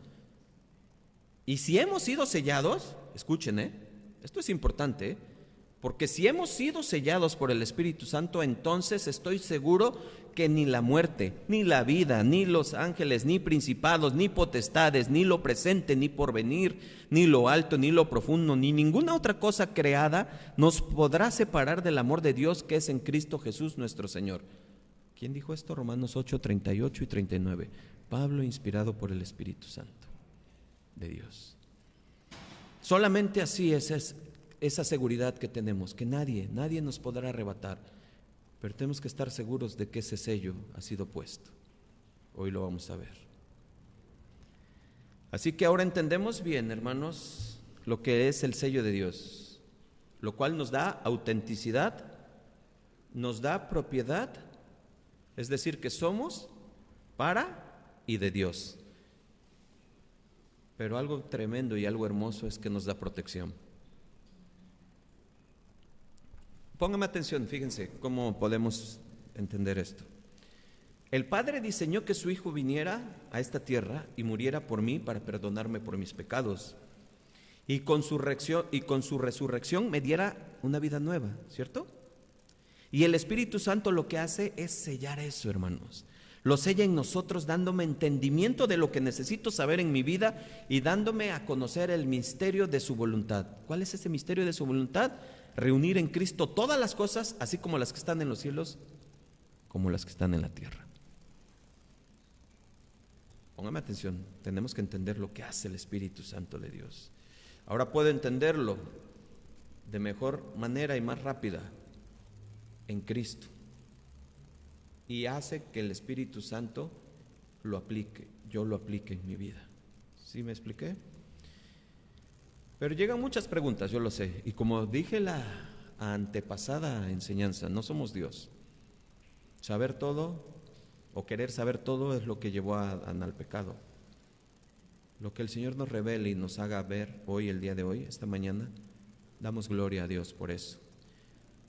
Y si hemos sido sellados, escuchen, esto es importante, porque si hemos sido sellados por el Espíritu Santo, entonces estoy seguro que ni la muerte, ni la vida, ni los ángeles, ni principados, ni potestades, ni lo presente, ni porvenir, ni lo alto, ni lo profundo, ni ninguna otra cosa creada nos podrá separar del amor de Dios que es en Cristo Jesús nuestro Señor. ¿Quién dijo esto? Romanos 8:38 y 39. Pablo, inspirado por el Espíritu Santo de Dios. Solamente así es esa seguridad que tenemos, que nadie nos podrá arrebatar. Pero tenemos que estar seguros de que ese sello ha sido puesto. Hoy lo vamos a ver. Así que ahora entendemos bien, hermanos, lo que es el sello de Dios, lo cual nos da autenticidad, nos da propiedad, es decir, que somos para y de Dios. Pero algo tremendo y algo hermoso es que nos da protección. Pónganme atención, fíjense cómo podemos entender esto. El Padre diseñó que su Hijo viniera a esta tierra y muriera por mí para perdonarme por mis pecados. Y con su resurrección me diera una vida nueva, ¿cierto? Y el Espíritu Santo lo que hace es sellar eso, hermanos. Lo sella en nosotros, dándome entendimiento de lo que necesito saber en mi vida y dándome a conocer el misterio de su voluntad. ¿Cuál es ese misterio de su voluntad? Reunir en Cristo todas las cosas, así como las que están en los cielos, como las que están en la tierra. Póngame atención, tenemos que entender lo que hace el Espíritu Santo de Dios. Ahora puedo entenderlo. de mejor manera y más rápida en Cristo. Y hace que el Espíritu Santo lo aplique, yo lo aplique en mi vida. ¿Sí me expliqué? Pero llegan muchas preguntas, yo lo sé. Y como dije la antepasada enseñanza, no somos Dios. Saber todo o querer saber todo es lo que llevó a Adán al pecado. Lo que el Señor nos revele y nos haga ver hoy, el día de hoy, esta mañana, damos gloria a Dios por eso.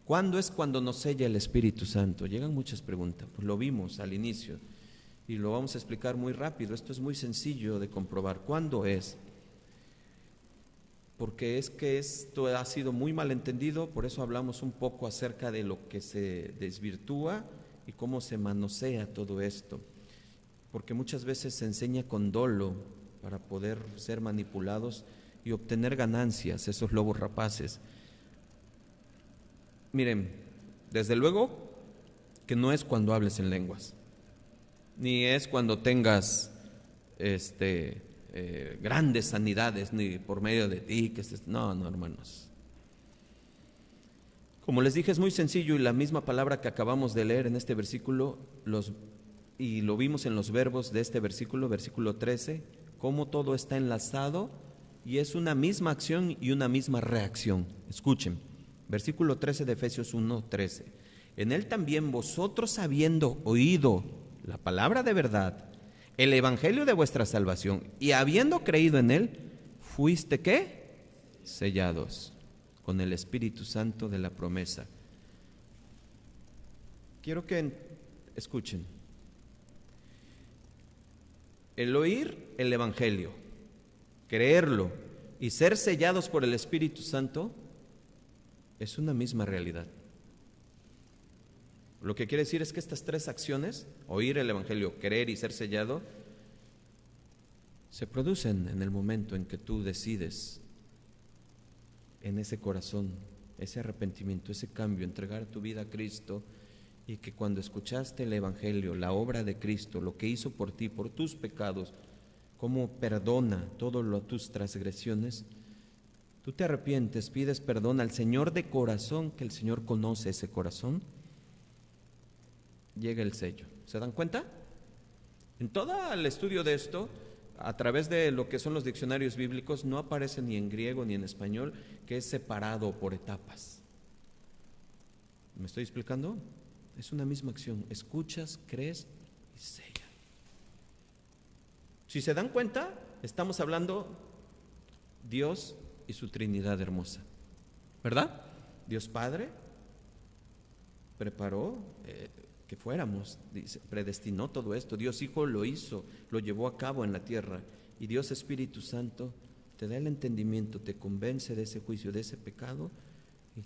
¿Cuándo es cuando nos sella el Espíritu Santo? Llegan muchas preguntas, pues lo vimos al inicio y lo vamos a explicar muy rápido. Esto es muy sencillo de comprobar. ¿Cuándo es? Porque es que esto ha sido muy malentendido, por eso hablamos un poco acerca de lo que se desvirtúa y cómo se manosea todo esto. Porque muchas veces se enseña con dolo para poder ser manipulados y obtener ganancias, esos lobos rapaces. Miren, desde luego que no es cuando hables en lenguas, ni es cuando tengas grandes sanidades, ni por medio de ti, no, hermanos. Como les dije, es muy sencillo y la misma palabra que acabamos de leer en este versículo, y lo vimos en los verbos de este versículo, versículo 13, cómo todo está enlazado y es una misma acción y una misma reacción. Escuchen, versículo 13 de Efesios 1:13. En él también vosotros, habiendo oído la palabra de verdad, el evangelio de vuestra salvación, y habiendo creído en él, fuiste ¿qué? Sellados con el Espíritu Santo de la promesa. Quiero que escuchen. El oír el evangelio, creerlo y ser sellados por el Espíritu Santo es una misma realidad. Lo que quiere decir es que estas tres acciones, oír el evangelio, creer y ser sellado, se producen en el momento en que tú decides en ese corazón, ese arrepentimiento, ese cambio, entregar tu vida a Cristo, y que cuando escuchaste el evangelio, la obra de Cristo, lo que hizo por ti, por tus pecados, cómo perdona todas tus transgresiones, tú te arrepientes, pides perdón al Señor de corazón, que el Señor conoce ese corazón, llega el sello. ¿Se dan cuenta? En todo el estudio de esto, a través de lo que son los diccionarios bíblicos, no aparece ni en griego ni en español que es separado por etapas. ¿Me estoy explicando? Es una misma acción. Escuchas, crees y sella. Si se dan cuenta, estamos hablando Dios y su Trinidad hermosa, ¿verdad? Dios Padre preparó que fuéramos, predestinó todo esto. Dios Hijo lo hizo, lo llevó a cabo en la tierra, y Dios Espíritu Santo te da el entendimiento, te convence de ese juicio, de ese pecado, y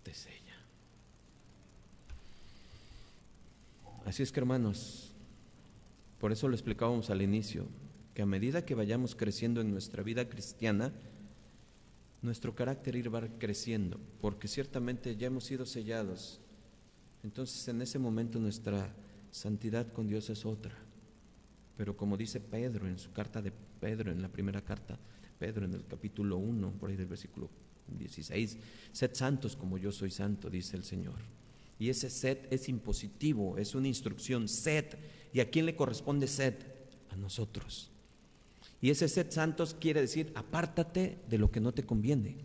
te sella. Así es que, hermanos, por eso lo explicábamos al inicio, que a medida que vayamos creciendo en nuestra vida cristiana, nuestro carácter va creciendo, porque ciertamente ya hemos sido sellados. Entonces en ese momento nuestra santidad con Dios es otra. Pero como dice Pedro en su carta de Pedro, en la primera carta de Pedro, en el capítulo 1, por ahí del versículo 16, sed santos como yo soy santo, dice el Señor. Y ese sed es impositivo, es una instrucción, sed. ¿Y a quién le corresponde sed? A nosotros. Y ese sed santos quiere decir, apártate de lo que no te conviene,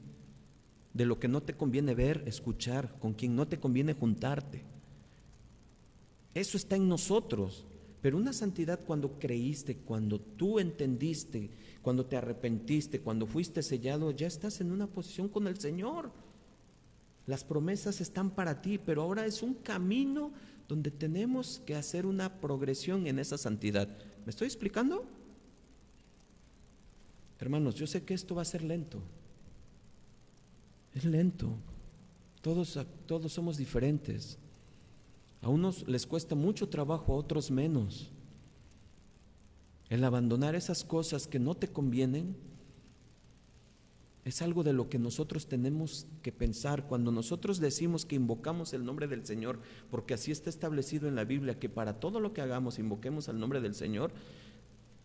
de lo que no te conviene ver, escuchar, con quien no te conviene juntarte. Eso está en nosotros. Pero una santidad cuando creíste, cuando tú entendiste, cuando te arrepentiste, cuando fuiste sellado, ya estás en una posición con el Señor. Las promesas están para ti, pero ahora es un camino donde tenemos que hacer una progresión en esa santidad. ¿Me estoy explicando? Hermanos, yo sé que esto va a ser lento. Es lento. Todos somos diferentes. A unos les cuesta mucho trabajo, a otros menos. El abandonar esas cosas que no te convienen es algo de lo que nosotros tenemos que pensar cuando nosotros decimos que invocamos el nombre del Señor, porque así está establecido en la Biblia, que para todo lo que hagamos invoquemos al nombre del Señor.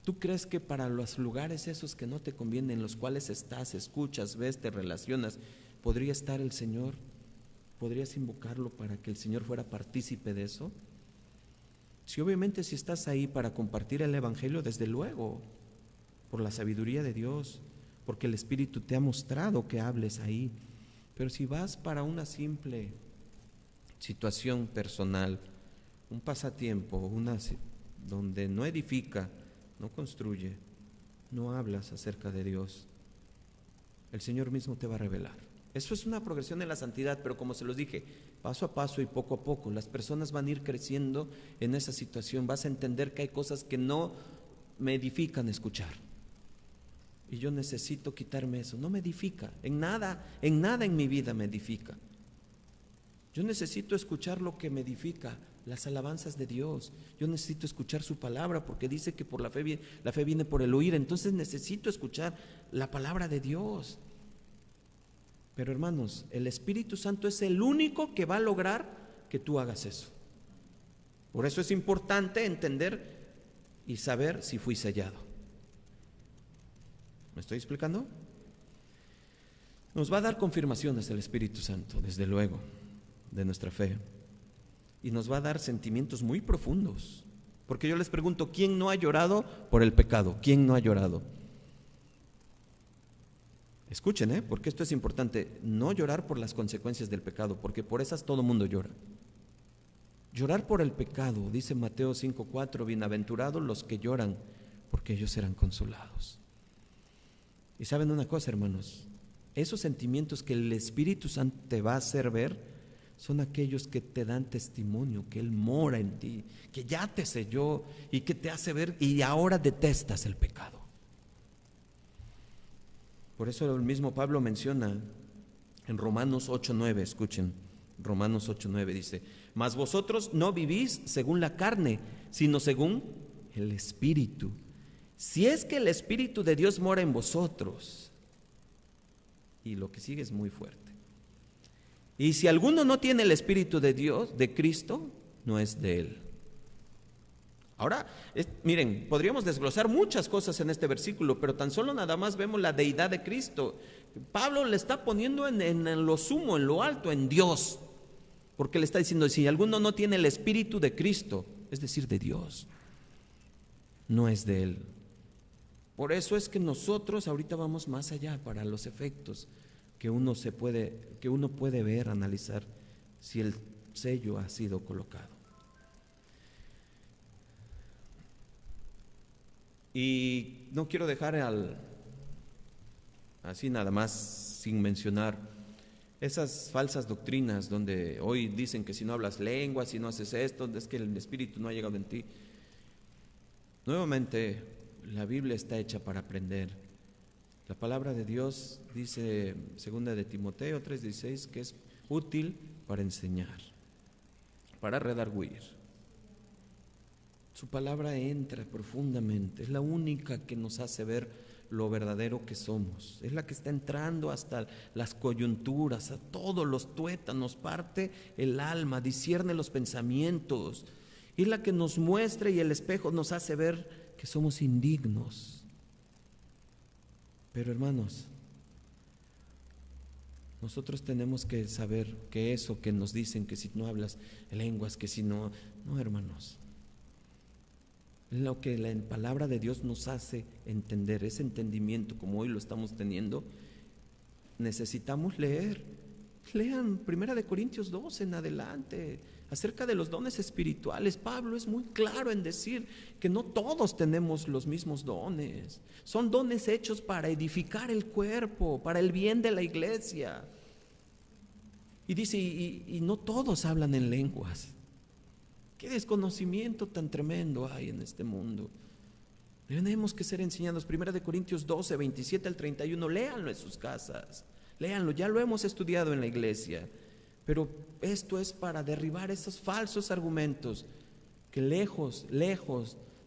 ¿Tú crees que para los lugares esos que no te convienen, en los cuales estás, escuchas, ves, te relacionas, ¿podría estar el Señor? ¿Podrías invocarlo para que el Señor fuera partícipe de eso? Si obviamente si estás ahí para compartir el Evangelio, desde luego, por la sabiduría de Dios, porque el Espíritu te ha mostrado que hables ahí. Pero si vas para una simple situación personal, un pasatiempo, donde no edifica, no construye, no hablas acerca de Dios, el Señor mismo te va a revelar. Eso es una progresión en la santidad, pero como se los dije, paso a paso y poco a poco, las personas van a ir creciendo en esa situación. Vas a entender que hay cosas que no me edifican escuchar. Y yo necesito quitarme eso, no me edifica, en nada en mi vida me edifica. Yo necesito escuchar lo que me edifica, las alabanzas de Dios. Yo necesito escuchar su palabra, porque dice que por la fe viene por el oír. Entonces necesito escuchar la palabra de Dios. Pero hermanos, el Espíritu Santo es el único que va a lograr que tú hagas eso. Por eso es importante entender y saber si fui sellado. ¿Me estoy explicando? Nos va a dar confirmaciones el Espíritu Santo, desde luego, de nuestra fe. Y nos va a dar sentimientos muy profundos. Porque yo les pregunto, ¿quién no ha llorado por el pecado? ¿Quién no ha llorado? Escuchen, porque esto es importante. No llorar por las consecuencias del pecado, porque por esas todo mundo llora. Llorar por el pecado, dice Mateo 5:4, bienaventurados los que lloran, porque ellos serán consolados. Y saben una cosa, hermanos, esos sentimientos que el Espíritu Santo te va a hacer ver son aquellos que te dan testimonio, que Él mora en ti, que ya te selló y que te hace ver y ahora detestas el pecado. Por eso el mismo Pablo menciona en Romanos 8:9, escuchen, Romanos 8:9 dice: mas vosotros no vivís según la carne, sino según el Espíritu. Si es que el Espíritu de Dios mora en vosotros. Y lo que sigue es muy fuerte. Y si alguno no tiene el Espíritu de Dios, de Cristo, no es de Él. Ahora, miren, podríamos desglosar muchas cosas en este versículo, pero tan solo nada más vemos la deidad de Cristo. Pablo le está poniendo en lo sumo, en lo alto, en Dios. Porque le está diciendo, si alguno no tiene el Espíritu de Cristo, es decir, de Dios, no es de Él. Por eso es que nosotros ahorita vamos más allá para los efectos que uno puede ver, analizar si el sello ha sido colocado. Y no quiero dejar así nada más sin mencionar esas falsas doctrinas donde hoy dicen que si no hablas lenguas, si no haces esto, es que el Espíritu no ha llegado en ti. Nuevamente, la Biblia está hecha para aprender. La palabra de Dios dice, 2 de Timoteo 3:16, que es útil para enseñar, para redarguir. Su palabra entra profundamente, es la única que nos hace ver lo verdadero que somos, es la que está entrando hasta las coyunturas, a todos los tuétanos, parte el alma, discierne los pensamientos, es la que nos muestra y el espejo nos hace ver que somos indignos. Pero hermanos, nosotros tenemos que saber que eso que nos dicen, que si no hablas lenguas, que si no, hermanos, lo que la palabra de Dios nos hace entender, ese entendimiento como hoy lo estamos teniendo, necesitamos leer. Lean 1 Corintios 12 en adelante, acerca de los dones espirituales. Pablo es muy claro en decir que no todos tenemos los mismos dones. Son dones hechos para edificar el cuerpo, para el bien de la iglesia. Y dice, y no todos hablan en lenguas. Qué desconocimiento tan tremendo hay en este mundo. Tenemos que ser enseñados. 1 Corintios 12, 27 al 31, léanlo en sus casas. Léanlo, ya lo hemos estudiado en la iglesia. Pero esto es para derribar esos falsos argumentos que lejos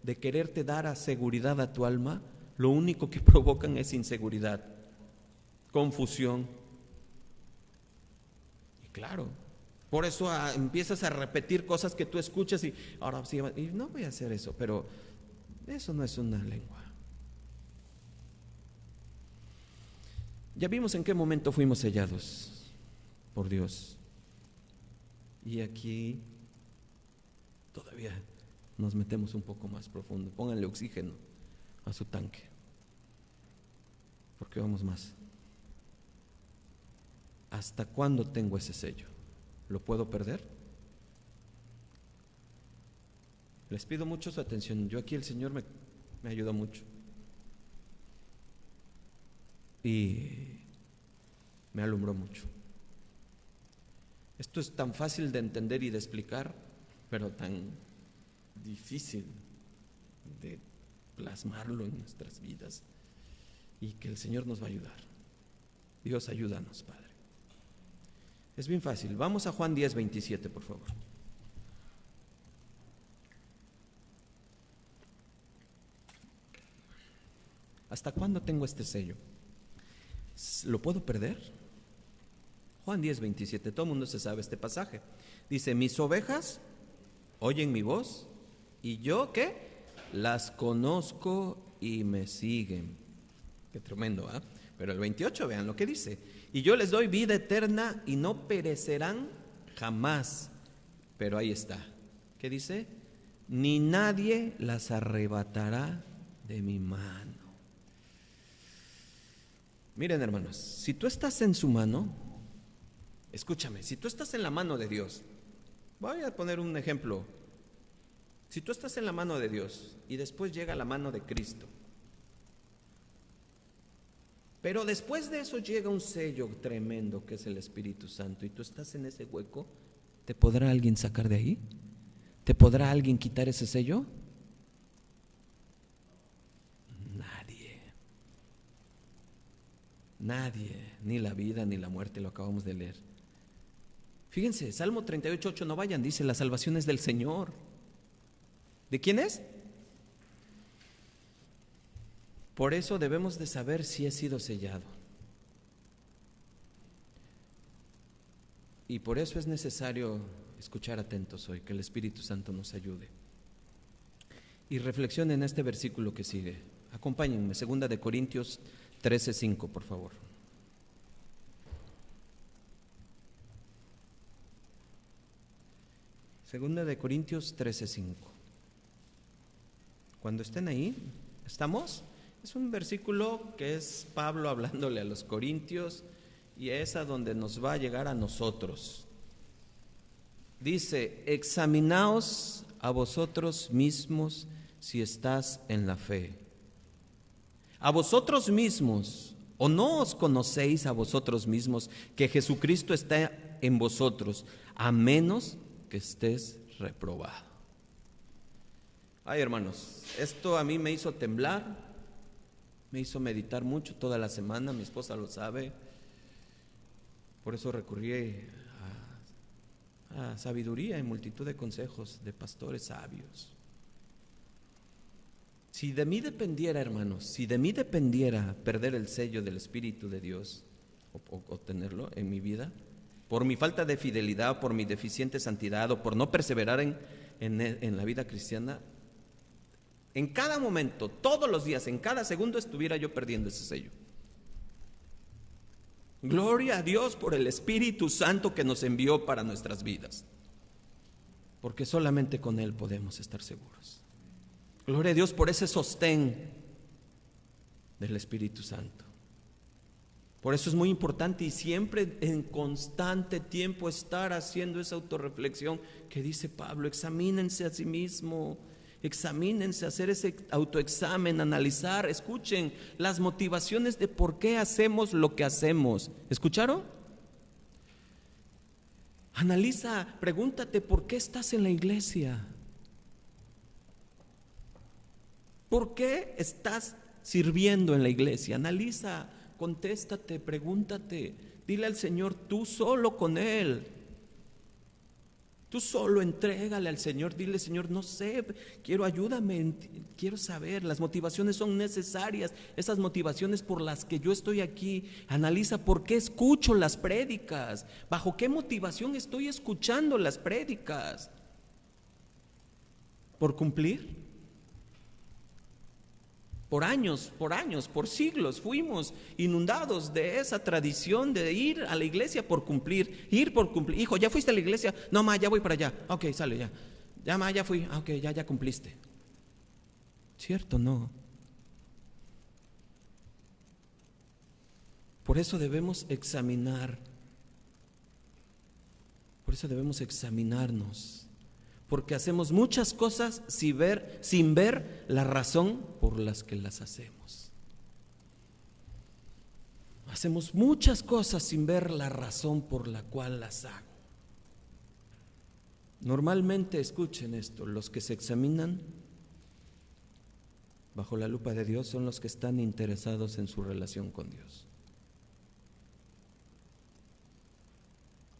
de quererte dar a seguridad a tu alma, lo único que provocan es inseguridad, confusión. Y claro, por eso empiezas a repetir cosas que tú escuchas y ahora sí, y no voy a hacer eso, pero eso no es una lengua. Ya vimos en qué momento fuimos sellados por Dios. Y aquí todavía nos metemos un poco más profundo. Pónganle oxígeno a su tanque, porque vamos más. ¿Hasta cuándo tengo ese sello? ¿Lo puedo perder? Les pido mucho su atención. Yo aquí el Señor me ayuda mucho. Y me alumbró mucho. Esto es tan fácil de entender y de explicar, pero tan difícil de plasmarlo en nuestras vidas, y que el Señor nos va a ayudar. Dios, ayúdanos, Padre. Es bien fácil. Vamos a Juan 10:27, por favor. ¿Hasta cuándo tengo este sello? ¿Lo puedo perder? Juan 10:27, todo el mundo se sabe este pasaje. Dice: mis ovejas oyen mi voz, y yo, ¿qué? Las conozco y me siguen. Qué tremendo, ¿eh? Pero el 28, vean lo que dice: y yo les doy vida eterna y no perecerán jamás. Pero ahí está, ¿qué dice? Ni nadie las arrebatará de mi mano. Miren, hermanos, si tú estás en su mano, escúchame, si tú estás en la mano de Dios, voy a poner un ejemplo. Si tú estás en la mano de Dios y después llega la mano de Cristo, pero después de eso llega un sello tremendo que es el Espíritu Santo, y tú estás en ese hueco, ¿te podrá alguien sacar de ahí? ¿Te podrá alguien quitar ese sello? Nadie, ni la vida ni la muerte, lo acabamos de leer. Fíjense, Salmo 38:8, no vayan, dice: la salvación es del Señor. ¿De quién es? Por eso debemos de saber si he sido sellado. Y por eso es necesario escuchar atentos hoy, que el Espíritu Santo nos ayude. Y reflexionen en este versículo que sigue. Acompáñenme, 2 de Corintios 13:5, por favor. Segunda de Corintios 13:5. Cuando estén ahí, ¿estamos? Es un versículo que es Pablo hablándole a los corintios, y es a donde nos va a llegar a nosotros. Dice: examinaos a vosotros mismos si estás en la fe. A vosotros mismos, ¿o no os conocéis a vosotros mismos que Jesucristo está en vosotros, a menos que estés reprobado? Ay, hermanos, esto a mí me hizo temblar, me hizo meditar mucho toda la semana, mi esposa lo sabe. Por eso recurrí a sabiduría y multitud de consejos de pastores sabios. Si de mí dependiera, hermanos, si de mí dependiera perder el sello del Espíritu de Dios o tenerlo en mi vida, por mi falta de fidelidad, por mi deficiente santidad, o por no perseverar en la vida cristiana, en cada momento, todos los días, en cada segundo estuviera yo perdiendo ese sello. Gloria a Dios por el Espíritu Santo que nos envió para nuestras vidas, porque solamente con Él podemos estar seguros. Gloria a Dios por ese sostén del Espíritu Santo. Por eso es muy importante y siempre en constante tiempo estar haciendo esa autorreflexión que dice Pablo: examínense a sí mismo, examínense, hacer ese autoexamen, analizar, escuchen las motivaciones de por qué hacemos lo que hacemos. ¿Escucharon? Analiza, pregúntate por qué estás en la iglesia. ¿Por qué estás sirviendo en la iglesia? Analiza, contéstate, pregúntate, dile al Señor, tú solo con Él. Tú solo entrégale al Señor, dile: Señor, no sé, ayúdame, quiero saber. Las motivaciones son necesarias, esas motivaciones por las que yo estoy aquí. Analiza por qué escucho las prédicas, bajo qué motivación estoy escuchando las prédicas. ¿Por cumplir? por años, por siglos, fuimos inundados de esa tradición de ir a la iglesia por cumplir, ir por cumplir. Hijo, ¿ya fuiste a la iglesia? No, ma, ya voy para allá. Ok, sale ya. Ya, ma, ya fui. Ok, ya cumpliste. ¿Cierto? No. Por eso debemos examinarnos, porque hacemos muchas cosas sin ver la razón por las que las hacemos. Hacemos muchas cosas sin ver la razón por la cual las hago. Normalmente, escuchen esto, los que se examinan bajo la lupa de Dios son los que están interesados en su relación con Dios.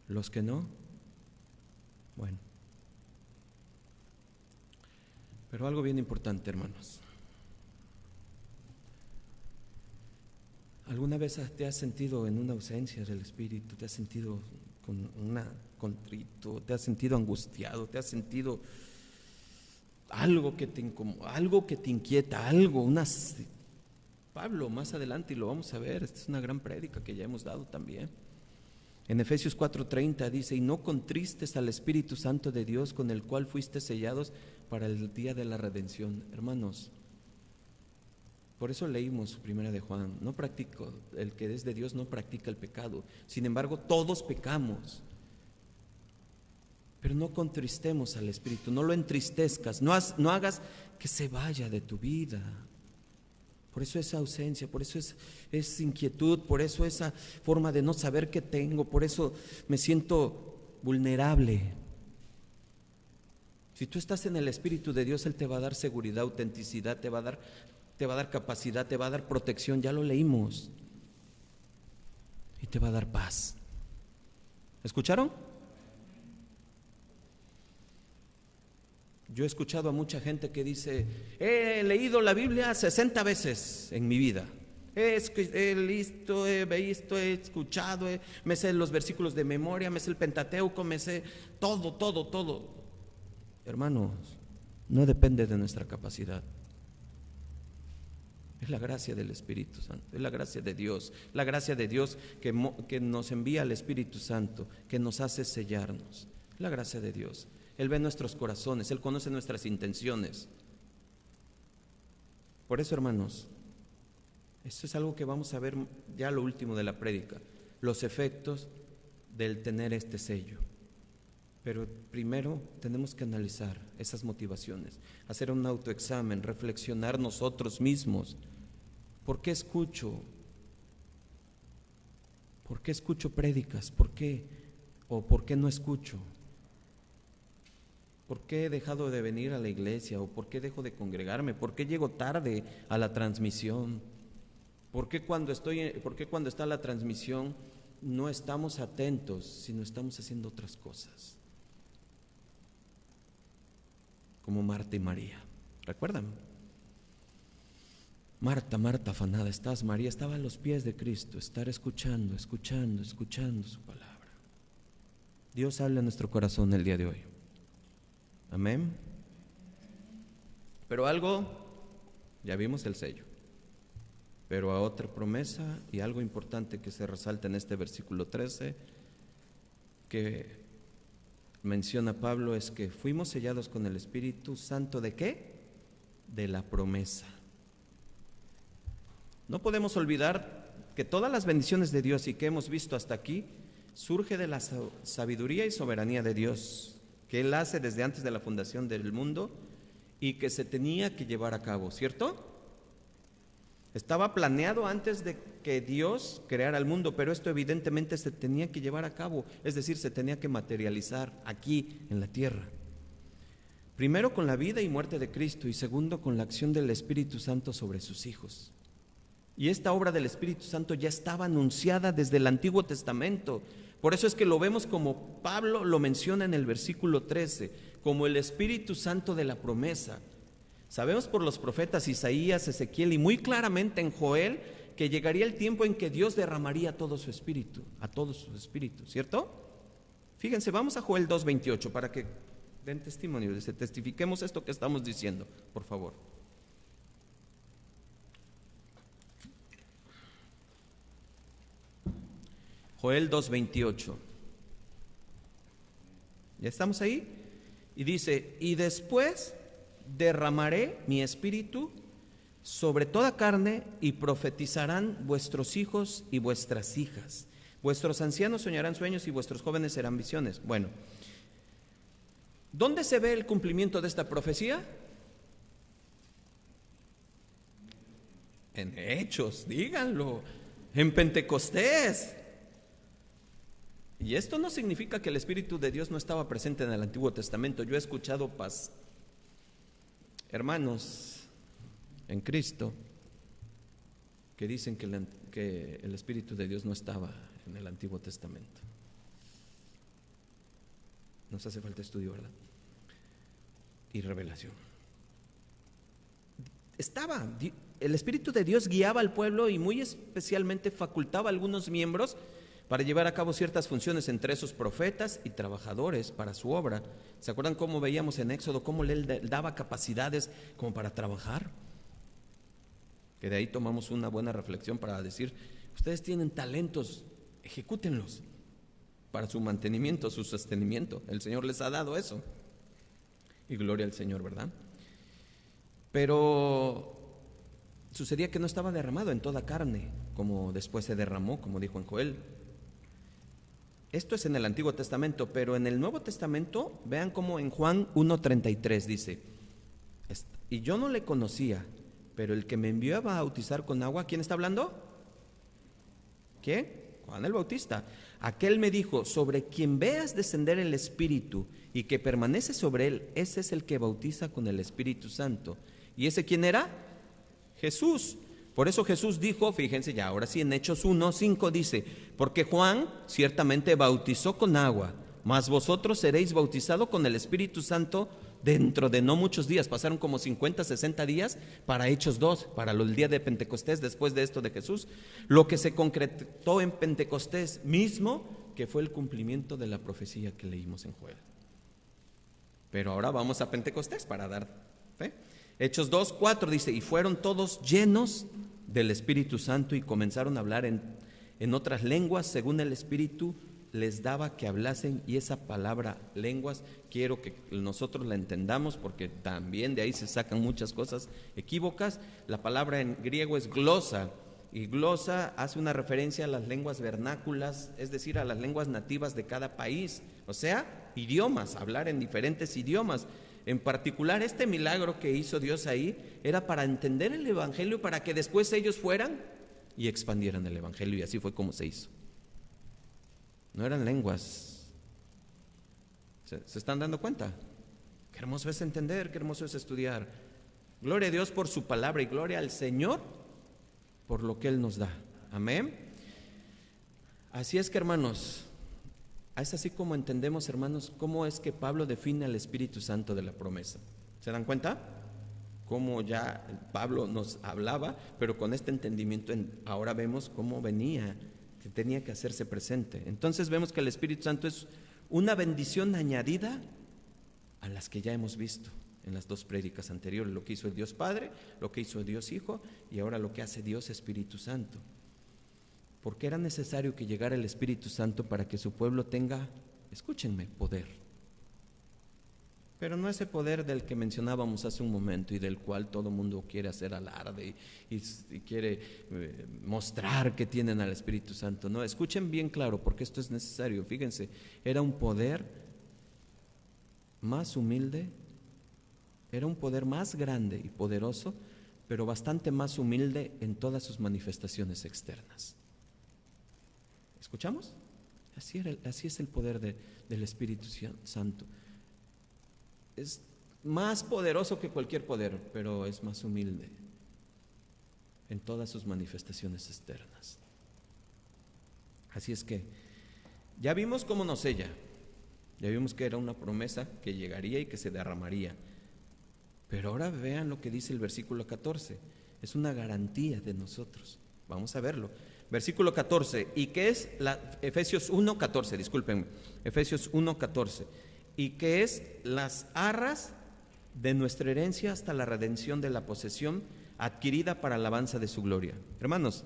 Los que no, bueno. Pero algo bien importante, hermanos. ¿Alguna vez te has sentido en una ausencia del Espíritu? ¿Te has sentido con una contrito? ¿Te has sentido angustiado? ¿Te has sentido algo que te incomoda, algo que te inquieta, Pablo, más adelante, y lo vamos a ver, esta es una gran prédica que ya hemos dado también. En Efesios 4:30 dice: y no contristes al Espíritu Santo de Dios, con el cual fuiste sellados para el día de la redención. Hermanos, por eso leímos primera de Juan: el que es de Dios no practica el pecado. Sin embargo, todos pecamos. Pero no contristemos al Espíritu, no lo entristezcas, no hagas que se vaya de tu vida. Por eso esa ausencia, por eso es inquietud, por eso esa forma de no saber qué tengo, por eso me siento vulnerable. Si tú estás en el Espíritu de Dios, Él te va a dar seguridad, autenticidad, te va a dar capacidad, te va a dar protección, ya lo leímos. Y te va a dar paz. ¿Escucharon? Yo he escuchado a mucha gente que dice: he leído la Biblia 60 veces en mi vida. He visto, he escuchado, me sé los versículos de memoria, me sé el Pentateuco, me sé todo. Hermanos, no depende de nuestra capacidad. Es la gracia del Espíritu Santo, es la gracia de Dios, que nos envía al Espíritu Santo, que nos hace sellarnos. Es la gracia de Dios. Él ve nuestros corazones, Él conoce nuestras intenciones. Por eso, hermanos, esto es algo que vamos a ver ya lo último de la prédica, los efectos del tener este sello. Pero primero tenemos que analizar esas motivaciones, hacer un autoexamen, reflexionar nosotros mismos. ¿Por qué escucho prédicas? ¿Por qué no escucho? ¿Por qué he dejado de venir a la iglesia? ¿O por qué dejo de congregarme? ¿Por qué llego tarde a la transmisión? ¿Por qué cuando está la transmisión no estamos atentos, sino estamos haciendo otras cosas? Como Marta y María. ¿Recuerdan? Marta, afanada estás. María estaba a los pies de Cristo, estar escuchando su palabra. Dios habla a nuestro corazón el día de hoy. Amén. Pero ya vimos el sello, pero a otra promesa y algo importante que se resalta en este versículo 13 que menciona Pablo es que fuimos sellados con el Espíritu Santo. ¿De qué? De la promesa. No podemos olvidar que todas las bendiciones de Dios y que hemos visto hasta aquí surge de la sabiduría y soberanía de Dios, que Él hace desde antes de la fundación del mundo y que se tenía que llevar a cabo, ¿cierto? Estaba planeado antes de que Dios creara el mundo, pero esto evidentemente se tenía que llevar a cabo, es decir, se tenía que materializar aquí en la tierra. Primero con la vida y muerte de Cristo y segundo con la acción del Espíritu Santo sobre sus hijos. Y esta obra del Espíritu Santo ya estaba anunciada desde el Antiguo Testamento. Por eso es que lo vemos como Pablo lo menciona en el versículo 13, como el Espíritu Santo de la promesa. Sabemos por los profetas Isaías, Ezequiel y muy claramente en Joel que llegaría el tiempo en que Dios derramaría todo su espíritu, a todos sus espíritus, ¿cierto? Fíjense, vamos a Joel 2:28 para que den testimonio, testifiquemos esto que estamos diciendo, por favor. Joel 2:28. ¿Ya estamos ahí? Y dice: y después derramaré mi espíritu sobre toda carne, y profetizarán vuestros hijos y vuestras hijas. Vuestros ancianos soñarán sueños y vuestros jóvenes serán visiones. Bueno, ¿dónde se ve el cumplimiento de esta profecía? En Hechos, díganlo, en Pentecostés. Y esto no significa que el Espíritu de Dios no estaba presente en el Antiguo Testamento. Yo he escuchado hermanos en Cristo que dicen que el Espíritu de Dios no estaba en el Antiguo Testamento. Nos hace falta estudio, ¿verdad? Y revelación. El Espíritu de Dios guiaba al pueblo y muy especialmente facultaba a algunos miembros para llevar a cabo ciertas funciones, entre esos profetas y trabajadores para su obra. ¿Se acuerdan cómo veíamos en Éxodo cómo él daba capacidades como para trabajar? Que de ahí tomamos una buena reflexión para decir: ustedes tienen talentos, ejecútenlos para su mantenimiento, su sostenimiento. El Señor les ha dado eso. Y gloria al Señor, ¿verdad? Pero sucedía que no estaba derramado en toda carne, como después se derramó, como dijo en Joel. Esto es en el Antiguo Testamento, pero en el Nuevo Testamento, vean cómo en Juan 1:33 dice: y yo no le conocía, pero el que me envió a bautizar con agua, ¿quién está hablando? ¿Quién? Juan el Bautista. Aquel me dijo: sobre quien veas descender el Espíritu y que permanece sobre él, ese es el que bautiza con el Espíritu Santo. ¿Y ese quién era? Jesús. Por eso Jesús dijo, fíjense ya, ahora sí, en Hechos 1:5 dice: porque Juan ciertamente bautizó con agua, mas vosotros seréis bautizados con el Espíritu Santo dentro de no muchos días. Pasaron como 50, 60 días para Hechos 2, para el día de Pentecostés, después de esto de Jesús. Lo que se concretó en Pentecostés mismo, que fue el cumplimiento de la profecía que leímos en Joel. Pero ahora vamos a Pentecostés para dar fe. Hechos 2:4 dice: y fueron todos llenos del Espíritu Santo y comenzaron a hablar en otras lenguas según el Espíritu les daba que hablasen. Y esa palabra lenguas quiero que nosotros la entendamos, porque también de ahí se sacan muchas cosas equívocas. La palabra en griego es glosa, y glosa hace una referencia a las lenguas vernáculas, es decir, a las lenguas nativas de cada país, o sea, idiomas, hablar en diferentes idiomas. En particular, este milagro que hizo Dios ahí era para entender el Evangelio, para que después ellos fueran y expandieran el Evangelio, y así fue como se hizo. No eran lenguas. ¿Se están dando cuenta? Qué hermoso es entender, qué hermoso es estudiar. Gloria a Dios por su palabra y gloria al Señor por lo que Él nos da. Amén. Así es que, hermanos, es así como entendemos, hermanos, cómo es que Pablo define al Espíritu Santo de la promesa. ¿Se dan cuenta? Cómo ya Pablo nos hablaba, pero con este entendimiento ahora vemos cómo venía, que tenía que hacerse presente. Entonces vemos que el Espíritu Santo es una bendición añadida a las que ya hemos visto en las dos prédicas anteriores: lo que hizo el Dios Padre, lo que hizo el Dios Hijo, y ahora lo que hace Dios Espíritu Santo. Porque era necesario que llegara el Espíritu Santo para que su pueblo tenga, escúchenme, poder. Pero no ese poder del que mencionábamos hace un momento y del cual todo mundo quiere hacer alarde y quiere mostrar que tienen al Espíritu Santo. No, escuchen bien claro, porque esto es necesario. Fíjense, era un poder más humilde, era un poder más grande y poderoso, pero bastante más humilde en todas sus manifestaciones externas. ¿Escuchamos? Así es el poder del Espíritu Santo. Es más poderoso que cualquier poder, pero es más humilde en todas sus manifestaciones externas. Así es que ya vimos cómo nos sella, ya vimos que era una promesa que llegaría y que se derramaría. Pero ahora vean lo que dice el versículo 14, es una garantía de nosotros. Vamos a verlo. Versículo 14, ¿y qué es Efesios 1:14, disculpen, Efesios 1:14, y qué es las arras de nuestra herencia hasta la redención de la posesión adquirida para alabanza de su gloria? Hermanos,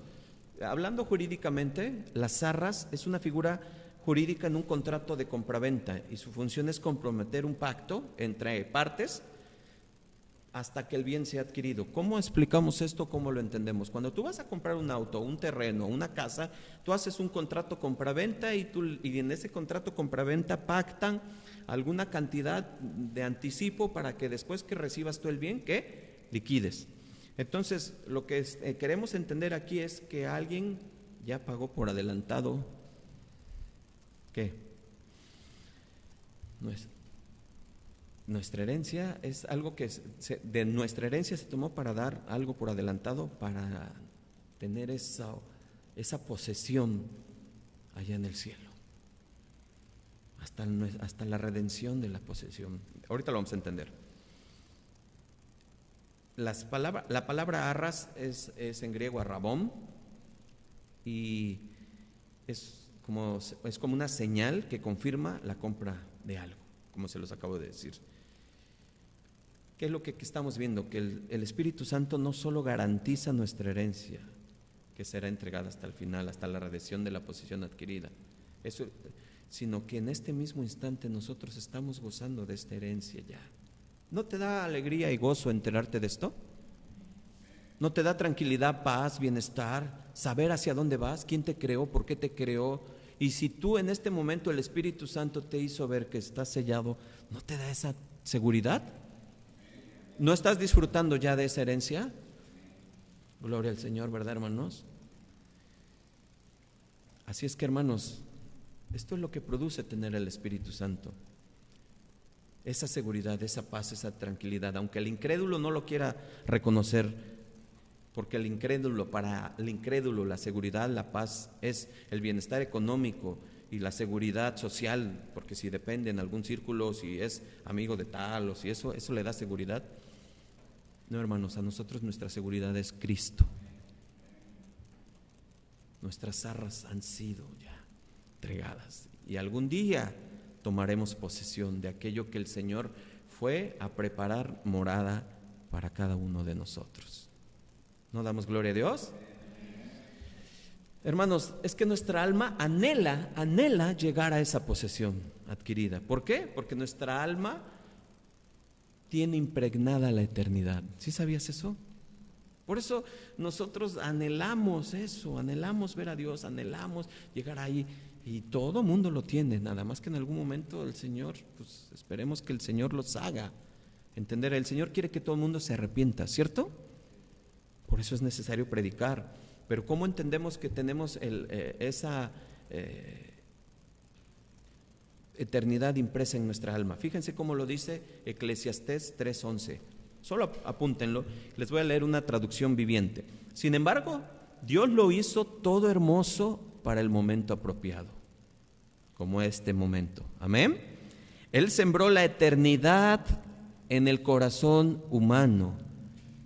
Hablando jurídicamente, las arras es una figura jurídica en un contrato de compraventa y su función es comprometer un pacto entre partes hasta que el bien sea adquirido. ¿Cómo explicamos esto? ¿Cómo lo entendemos? Cuando tú vas a comprar un auto, un terreno, una casa, tú haces un contrato compraventa y en ese contrato compraventa pactan alguna cantidad de anticipo para que después que recibas tú el bien, ¿qué? Liquides. Entonces, lo que queremos entender aquí es que alguien ya pagó por adelantado, ¿qué? Nuestra herencia es algo que de nuestra herencia se tomó para dar algo por adelantado, para tener esa posesión allá en el cielo, hasta la redención de la posesión. Ahorita lo vamos a entender. La palabra arras es en griego arrabón y es como una señal que confirma la compra de algo, como se los acabo de decir. ¿Qué es lo que estamos viendo? Que el Espíritu Santo no solo garantiza nuestra herencia, que será entregada hasta el final, hasta la redención de la posesión adquirida, sino que en este mismo instante nosotros estamos gozando de esta herencia ya. ¿No te da alegría y gozo enterarte de esto? ¿No te da tranquilidad, paz, bienestar, saber hacia dónde vas, quién te creó, por qué te creó? Y si tú en este momento el Espíritu Santo te hizo ver que estás sellado, ¿no te da esa seguridad? ¿No estás disfrutando ya de esa herencia? Gloria al Señor, ¿verdad, hermanos? Así es que, hermanos, esto es lo que produce tener el Espíritu Santo. Esa seguridad, esa paz, esa tranquilidad, aunque el incrédulo no lo quiera reconocer, porque para el incrédulo la seguridad, la paz es el bienestar económico y la seguridad social, porque si depende en algún círculo, si es amigo de tal o si eso le da seguridad. No, hermanos, a nosotros nuestra seguridad es Cristo. Nuestras arras han sido ya entregadas y algún día tomaremos posesión de aquello que el Señor fue a preparar morada para cada uno de nosotros. ¿No damos gloria a Dios? Hermanos, es que nuestra alma anhela llegar a esa posesión adquirida. ¿Por qué? Porque nuestra alma tiene impregnada la eternidad. ¿Sí sabías eso? Por eso nosotros anhelamos eso, anhelamos ver a Dios, anhelamos llegar ahí. Y todo mundo lo tiene, nada más que en algún momento el Señor, pues esperemos que el Señor los haga entender. El Señor quiere que todo el mundo se arrepienta, ¿cierto? Por eso es necesario predicar. Pero ¿cómo entendemos que tenemos esa eternidad impresa en nuestra alma? Fíjense cómo lo dice Eclesiastés 3:11. Solo apúntenlo, les voy a leer una traducción viviente. Sin embargo, Dios lo hizo todo hermoso para el momento apropiado, como este momento. Amén. Él sembró la eternidad en el corazón humano,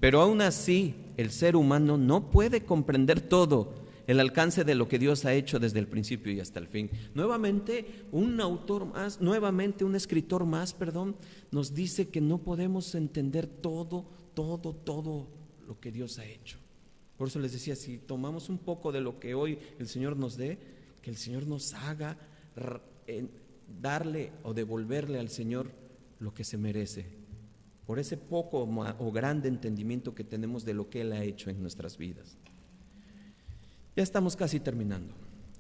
pero aún así el ser humano no puede comprender todo el alcance de lo que Dios ha hecho desde el principio y hasta el fin. Nuevamente un escritor más, nos dice que no podemos entender todo lo que Dios ha hecho. Por eso les decía, si tomamos un poco de lo que hoy el Señor nos dé, que el Señor nos haga darle o devolverle al Señor lo que se merece, por ese poco o grande entendimiento que tenemos de lo que Él ha hecho en nuestras vidas. Ya estamos casi terminando.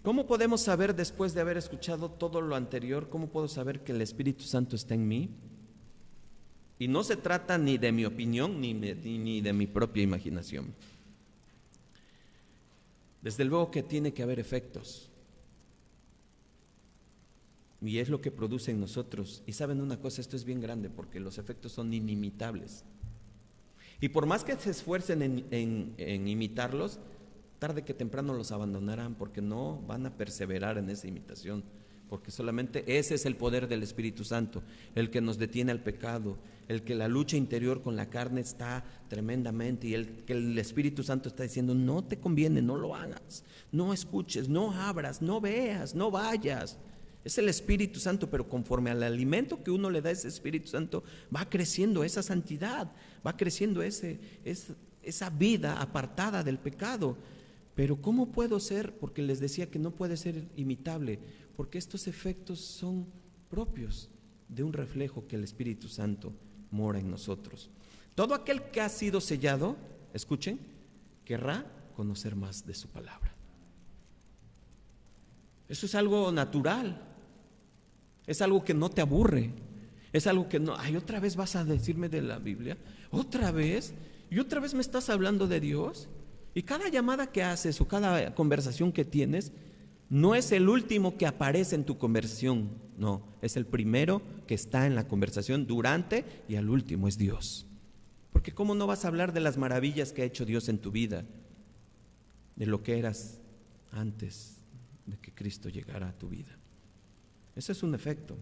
¿Cómo podemos saber, después de haber escuchado todo lo anterior, cómo puedo saber que el Espíritu Santo está en mí? Y no se trata ni de mi opinión ni de mi propia imaginación. Desde luego que tiene que haber efectos. Y es lo que produce en nosotros. Y saben una cosa, esto es bien grande porque los efectos son inimitables. Y por más que se esfuercen en imitarlos, tarde que temprano los abandonarán porque no van a perseverar en esa imitación. Porque solamente ese es el poder del Espíritu Santo, el que nos detiene al pecado, el que la lucha interior con la carne está tremendamente y que el Espíritu Santo está diciendo, no te conviene, no lo hagas, no escuches, no abras, no veas, no vayas. Es el Espíritu Santo, pero conforme al alimento que uno le da a ese Espíritu Santo, va creciendo esa santidad, va creciendo esa vida apartada del pecado. Pero ¿cómo puedo ser? Porque les decía que no puede ser imitable, porque estos efectos son propios de un reflejo que el Espíritu Santo mora en nosotros. Todo aquel que ha sido sellado, escuchen, querrá conocer más de su palabra. Eso es algo natural, es algo que no te aburre, es algo que no, ay, otra vez vas a decirme de la Biblia, otra vez, y otra vez me estás hablando de Dios. Y cada llamada que haces o cada conversación que tienes no es el último que aparece en tu conversación, no, es el primero que está en la conversación durante y al último es Dios. Porque ¿cómo no vas a hablar de las maravillas que ha hecho Dios en tu vida? De lo que eras antes de que Cristo llegara a tu vida. Ese es un efecto.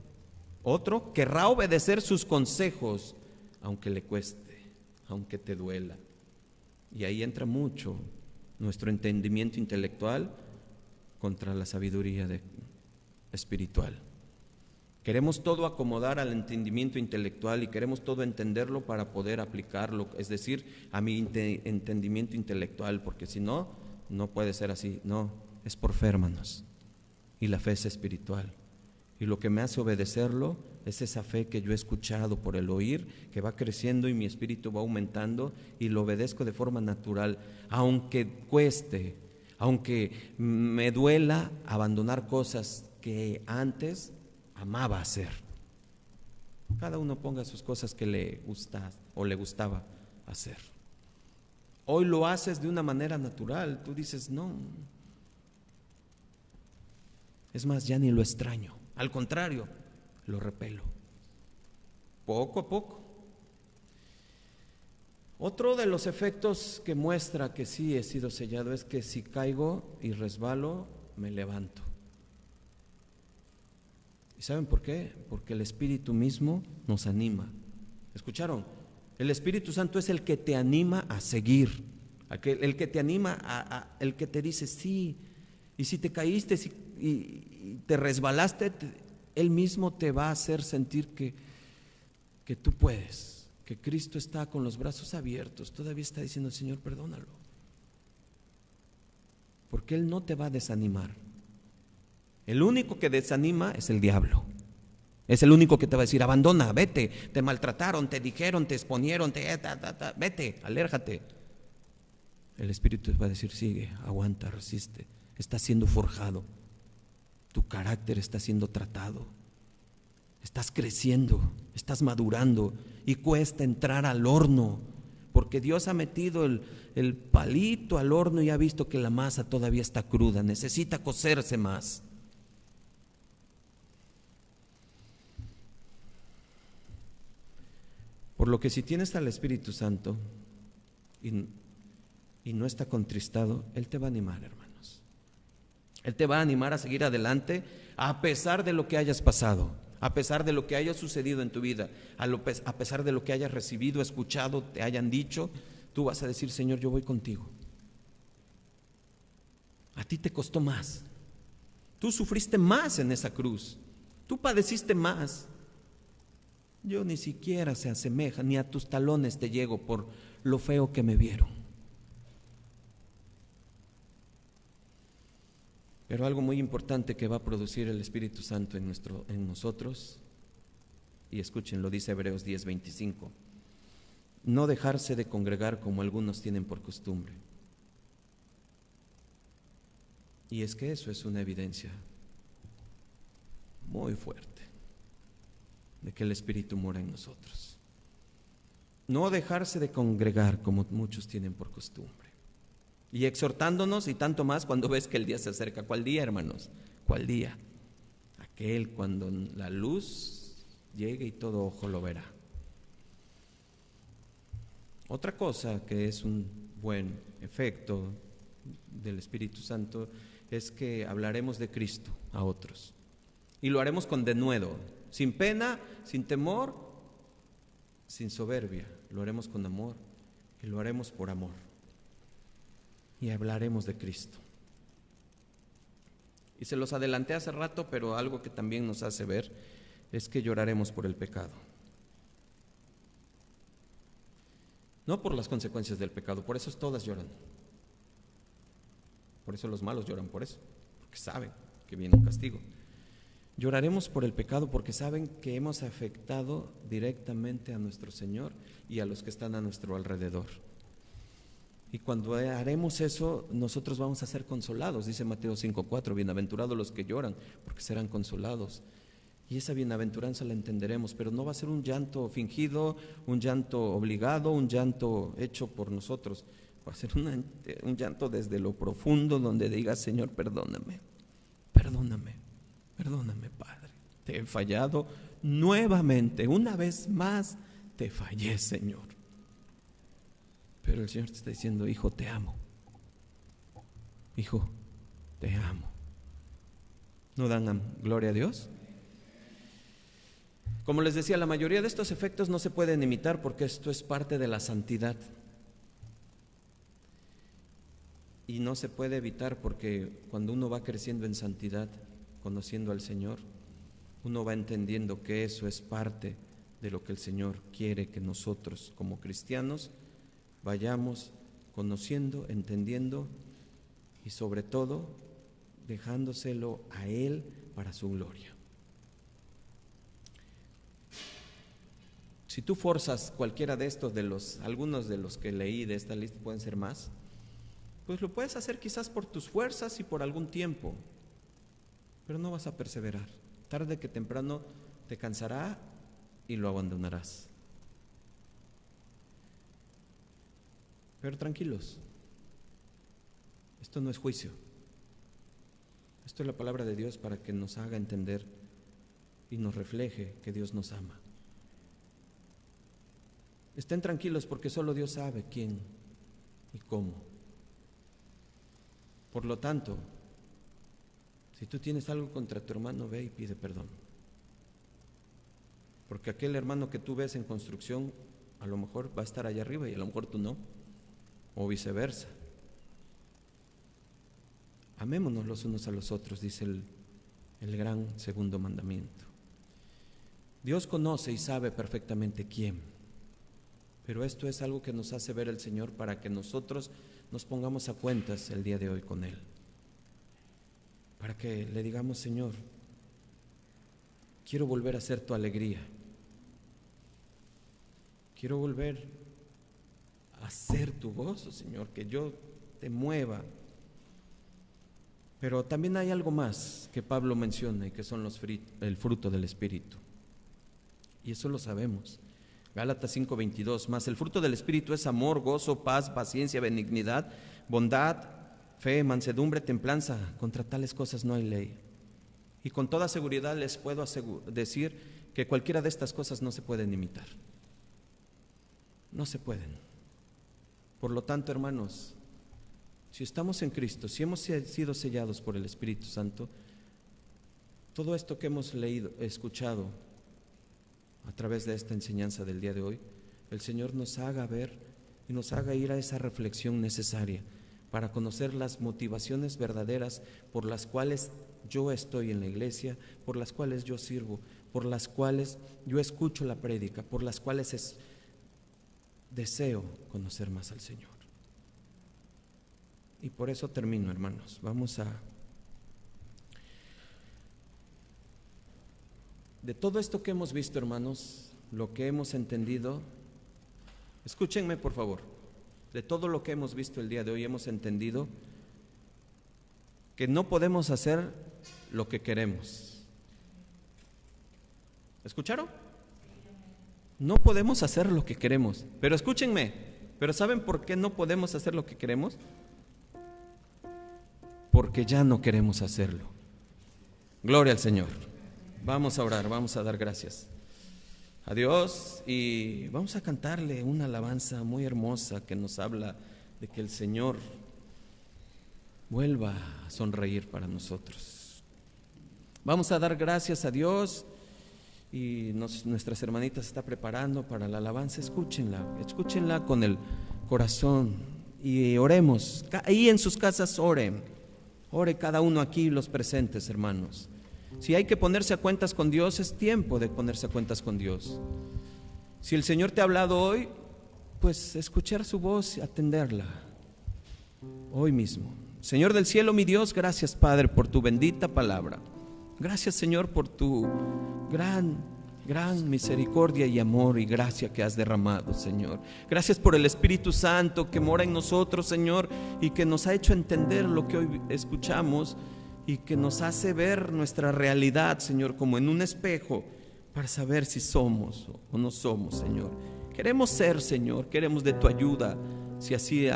Otro, querrá obedecer sus consejos, aunque le cueste, aunque te duela. Y ahí entra mucho nuestro entendimiento intelectual contra la sabiduría espiritual. Queremos todo acomodar al entendimiento intelectual y queremos todo entenderlo para poder aplicarlo, es decir, a mi entendimiento intelectual, porque si no, no puede ser así. No, es por fe, hermanos. Y la fe es espiritual. Y lo que me hace obedecerlo es esa fe que yo he escuchado por el oír, que va creciendo y mi espíritu va aumentando y lo obedezco de forma natural, aunque cueste, aunque me duela abandonar cosas que antes amaba hacer. Cada uno ponga sus cosas que le gusta o le gustaba hacer. Hoy lo haces de una manera natural, tú dices no. Es más, ya ni lo extraño, al contrario, lo repelo, poco a poco. Otro de los efectos que muestra que sí he sido sellado es que si caigo y resbalo, me levanto. ¿Y saben por qué? Porque el Espíritu mismo nos anima. ¿Escucharon? El Espíritu Santo es el que te anima a seguir, el que te anima, el que te dice sí. Y si te caíste y te resbalaste, Él mismo te va a hacer sentir que tú puedes, que Cristo está con los brazos abiertos, todavía está diciendo, Señor, perdónalo. Porque Él no te va a desanimar. El único que desanima es el diablo. Es el único que te va a decir, abandona, vete, te maltrataron, te dijeron, te exponieron, vete, alérjate. El Espíritu va a decir, sigue, aguanta, resiste. Estás siendo forjado, tu carácter está siendo tratado, estás creciendo, estás madurando y cuesta entrar al horno, porque Dios ha metido el palito al horno y ha visto que la masa todavía está cruda, necesita cocerse más. Por lo que si tienes al Espíritu Santo y no está contristado, Él te va a animar, hermanos. Él te va a animar a seguir adelante a pesar de lo que hayas pasado, a pesar de lo que haya sucedido en tu vida, a pesar de lo que hayas recibido, escuchado, te hayan dicho, tú vas a decir, Señor, yo voy contigo. A ti te costó más, tú sufriste más en esa cruz, tú padeciste más. Yo ni siquiera se asemeja, ni a tus talones te llego por lo feo que me vieron. Pero algo muy importante que va a producir el Espíritu Santo en nosotros, y escuchen, lo dice Hebreos 10:25, no dejarse de congregar como algunos tienen por costumbre. Y es que eso es una evidencia muy fuerte de que el Espíritu mora en nosotros. No dejarse de congregar como muchos tienen por costumbre. Y exhortándonos y tanto más cuando ves que el día se acerca. ¿Cuál día, hermanos? ¿Cuál día? Aquel cuando la luz llegue y todo ojo lo verá. Otra cosa que es un buen efecto del Espíritu Santo es que hablaremos de Cristo a otros. Y lo haremos con denuedo, sin pena, sin temor, sin soberbia. Lo haremos con amor y lo haremos por amor. Y hablaremos de Cristo. Y se los adelanté hace rato, pero algo que también nos hace ver es que lloraremos por el pecado. No por las consecuencias del pecado, por eso todas lloran. Por eso los malos lloran por eso, porque saben que viene un castigo. Lloraremos por el pecado porque saben que hemos afectado directamente a nuestro Señor y a los que están a nuestro alrededor. Y cuando haremos eso, nosotros vamos a ser consolados. Dice Mateo 5:4, bienaventurados los que lloran, porque serán consolados. Y esa bienaventuranza la entenderemos, pero no va a ser un llanto fingido, un llanto obligado, un llanto hecho por nosotros. Va a ser un llanto desde lo profundo, donde digas: Señor, perdóname, perdóname, perdóname, Padre. Te he fallado nuevamente, una vez más te fallé, Señor. Pero el Señor te está diciendo: hijo, te amo. Hijo, te amo. ¿No dan gloria a Dios? Como les decía, la mayoría de estos efectos no se pueden imitar porque esto es parte de la santidad. Y no se puede evitar porque cuando uno va creciendo en santidad, conociendo al Señor, uno va entendiendo que eso es parte de lo que el Señor quiere que nosotros como cristianos vayamos conociendo, entendiendo y sobre todo dejándoselo a Él para su gloria. Si tú forzas cualquiera de estos, algunos de los que leí de esta lista, pueden ser más, pues lo puedes hacer quizás por tus fuerzas y por algún tiempo, pero no vas a perseverar. Tarde que temprano te cansará y lo abandonarás. Pero tranquilos, esto no es juicio. Esto es la palabra de Dios para que nos haga entender y nos refleje que Dios nos ama. Estén tranquilos porque solo Dios sabe quién y cómo. Por lo tanto, si tú tienes algo contra tu hermano, ve y pide perdón. Porque aquel hermano que tú ves en construcción, a lo mejor va a estar allá arriba y a lo mejor tú no, o viceversa. Amémonos los unos a los otros, dice el gran segundo mandamiento. Dios conoce y sabe perfectamente quién, pero esto es algo que nos hace ver el Señor para que nosotros nos pongamos a cuentas el día de hoy con Él. Para que le digamos: Señor, quiero volver a ser tu alegría. Quiero volver a ser tu gozo, Señor, que yo te mueva. Pero también hay algo más que Pablo menciona y que son el fruto del Espíritu. Y eso lo sabemos. Gálatas 5:22, mas el fruto del Espíritu es amor, gozo, paz, paciencia, benignidad, bondad, fe, mansedumbre, templanza. Contra tales cosas no hay ley. Y con toda seguridad les puedo decir que cualquiera de estas cosas no se pueden imitar. No se pueden. Por lo tanto, hermanos, si estamos en Cristo, si hemos sido sellados por el Espíritu Santo, todo esto que hemos leído, escuchado a través de esta enseñanza del día de hoy, el Señor nos haga ver y nos haga ir a esa reflexión necesaria para conocer las motivaciones verdaderas por las cuales yo estoy en la iglesia, por las cuales yo sirvo, por las cuales yo escucho la prédica, por las cuales deseo conocer más al Señor. Y por eso termino, hermanos. De todo esto que hemos visto, hermanos, lo que hemos entendido, escúchenme por favor, de todo lo que hemos visto el día de hoy hemos entendido que no podemos hacer lo que queremos. ¿Escucharon? No podemos hacer lo que queremos, pero escúchenme, ¿pero saben por qué no podemos hacer lo que queremos? Porque ya no queremos hacerlo. Gloria al Señor. Vamos a orar, vamos a dar gracias a Dios y vamos a cantarle una alabanza muy hermosa que nos habla de que el Señor vuelva a sonreír para nosotros. Vamos a dar gracias a Dios y nuestras hermanitas están preparando para la alabanza. Escúchenla con el corazón y oremos. Ahí en sus casas ore cada uno aquí, los presentes, hermanos. Si hay que ponerse a cuentas con Dios, es tiempo de ponerse a cuentas con Dios. Si el Señor te ha hablado hoy, pues escuchar su voz y atenderla hoy mismo. Señor del cielo, mi Dios, gracias, Padre, por tu bendita palabra. Gracias, Señor, por tu gran misericordia y amor y gracia que has derramado, Señor. Gracias por el Espíritu Santo que mora en nosotros, Señor, y que nos ha hecho entender lo que hoy escuchamos y que nos hace ver nuestra realidad, Señor, como en un espejo, para saber si somos o no somos, Señor. Queremos ser, Señor, queremos de tu ayuda, si así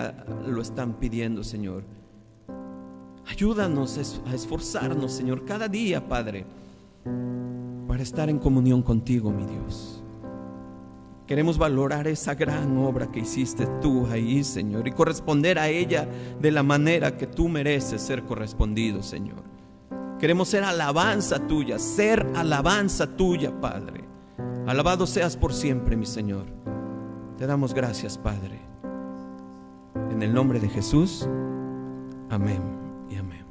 lo están pidiendo, Señor. Ayúdanos a esforzarnos, Señor, cada día, Padre, para estar en comunión contigo, mi Dios. Queremos valorar esa gran obra que hiciste tú ahí, Señor, y corresponder a ella de la manera que tú mereces ser correspondido, Señor. Queremos ser alabanza tuya, Padre. Alabado seas por siempre, mi Señor. Te damos gracias, Padre. En el nombre de Jesús, amén y amén.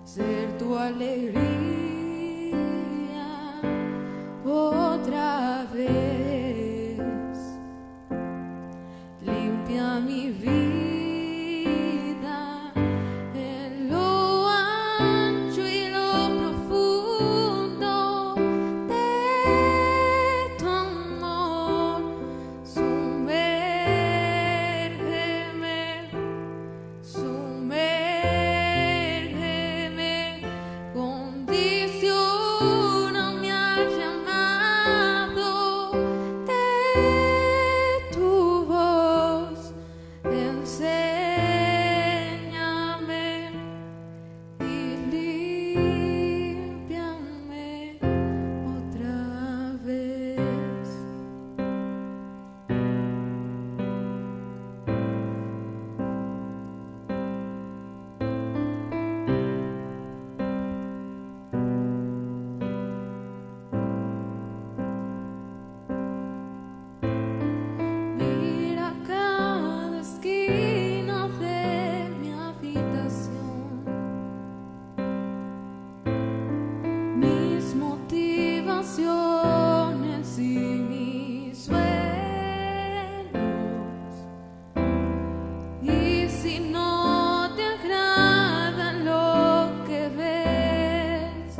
Ser tu alegría otra vez, limpia mi vida en lo ancho y lo profundo de tu amor. Sumérgeme, sumérgeme, condicióname al llamado de tu voz. Enséñame y límpiame otra vez. Mira cada esquina de mi habitación, mis motivaciones y mis sueños. Y si no te agrada lo que ves,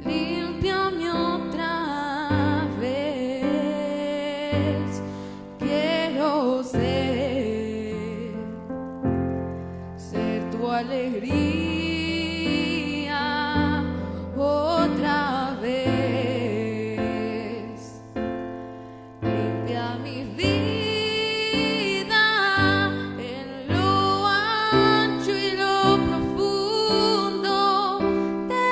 límpiame otra vez. Quiero ser tu alegría otra vez. Limpia mi vida en lo ancho y lo profundo de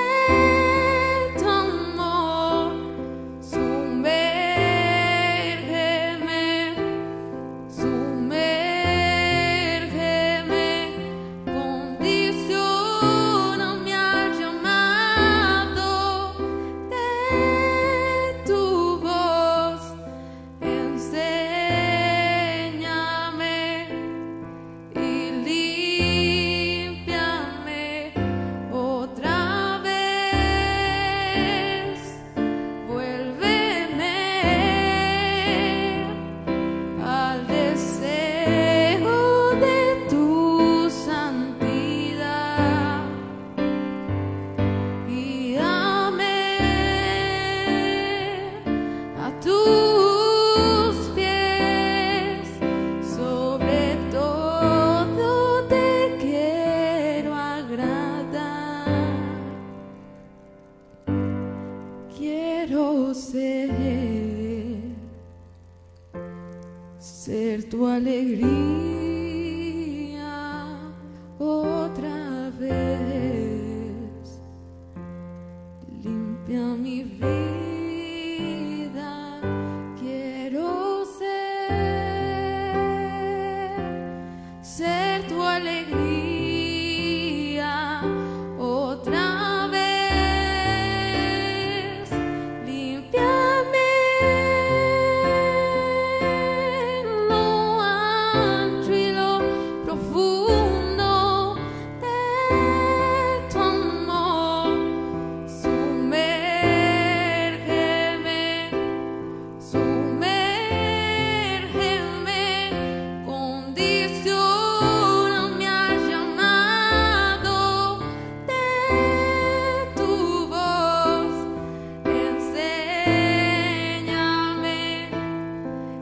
tu amor. Sumérgeme, sumérgeme, condicióname alegría otra vez. Limpia mi vida, quiero ser tu alegría otra vez. Límpiame en lo ancho y lo profundo de tu amor. Sumérgeme, sumérgeme, condiciona mi llamado de tu voz. Enséñame,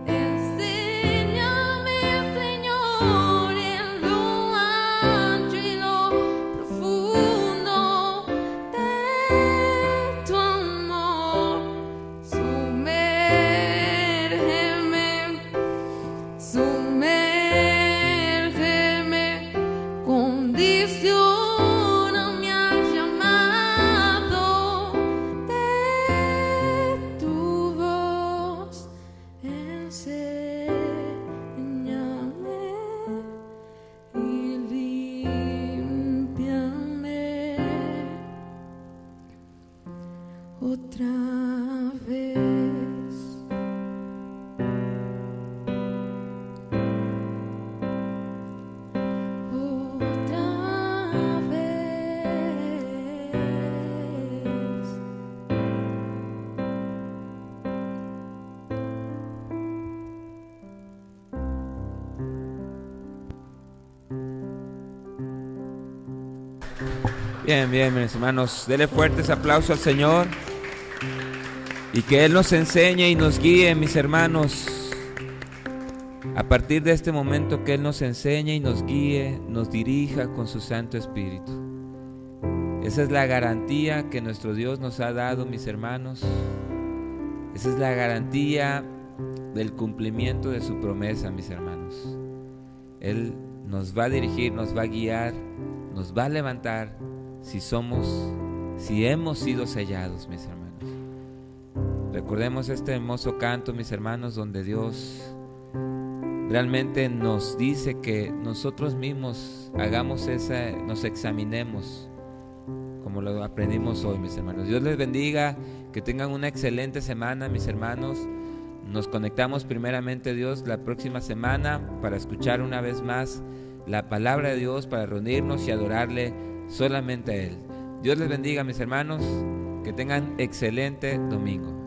enséñame, Señor, en lo ancho y lo profundo de tu amor. Sumérgeme, sumérgeme, condiciona mi llamado de tu voz. Enséñame y límpiame otra vez. Otra vez. Bien, bien, mis hermanos, dele fuertes aplausos al Señor y que Él nos enseñe y nos guíe, mis hermanos. A partir de este momento, que Él nos enseñe y nos guíe, nos dirija con su Santo Espíritu. Esa es la garantía que nuestro Dios nos ha dado, mis hermanos. Esa es la garantía del cumplimiento de su promesa, mis hermanos. Él nos va a dirigir, nos va a guiar, nos va a levantar si hemos sido sellados, mis hermanos. Recordemos este hermoso canto, mis hermanos, donde Dios realmente nos dice que nosotros mismos nos examinemos, como lo aprendimos hoy, mis hermanos. Dios les bendiga, que tengan una excelente semana, mis hermanos. Nos conectamos primeramente, Dios, la próxima semana para escuchar una vez más la palabra de Dios, para reunirnos y adorarle solamente a Él. Dios les bendiga, mis hermanos, que tengan excelente domingo.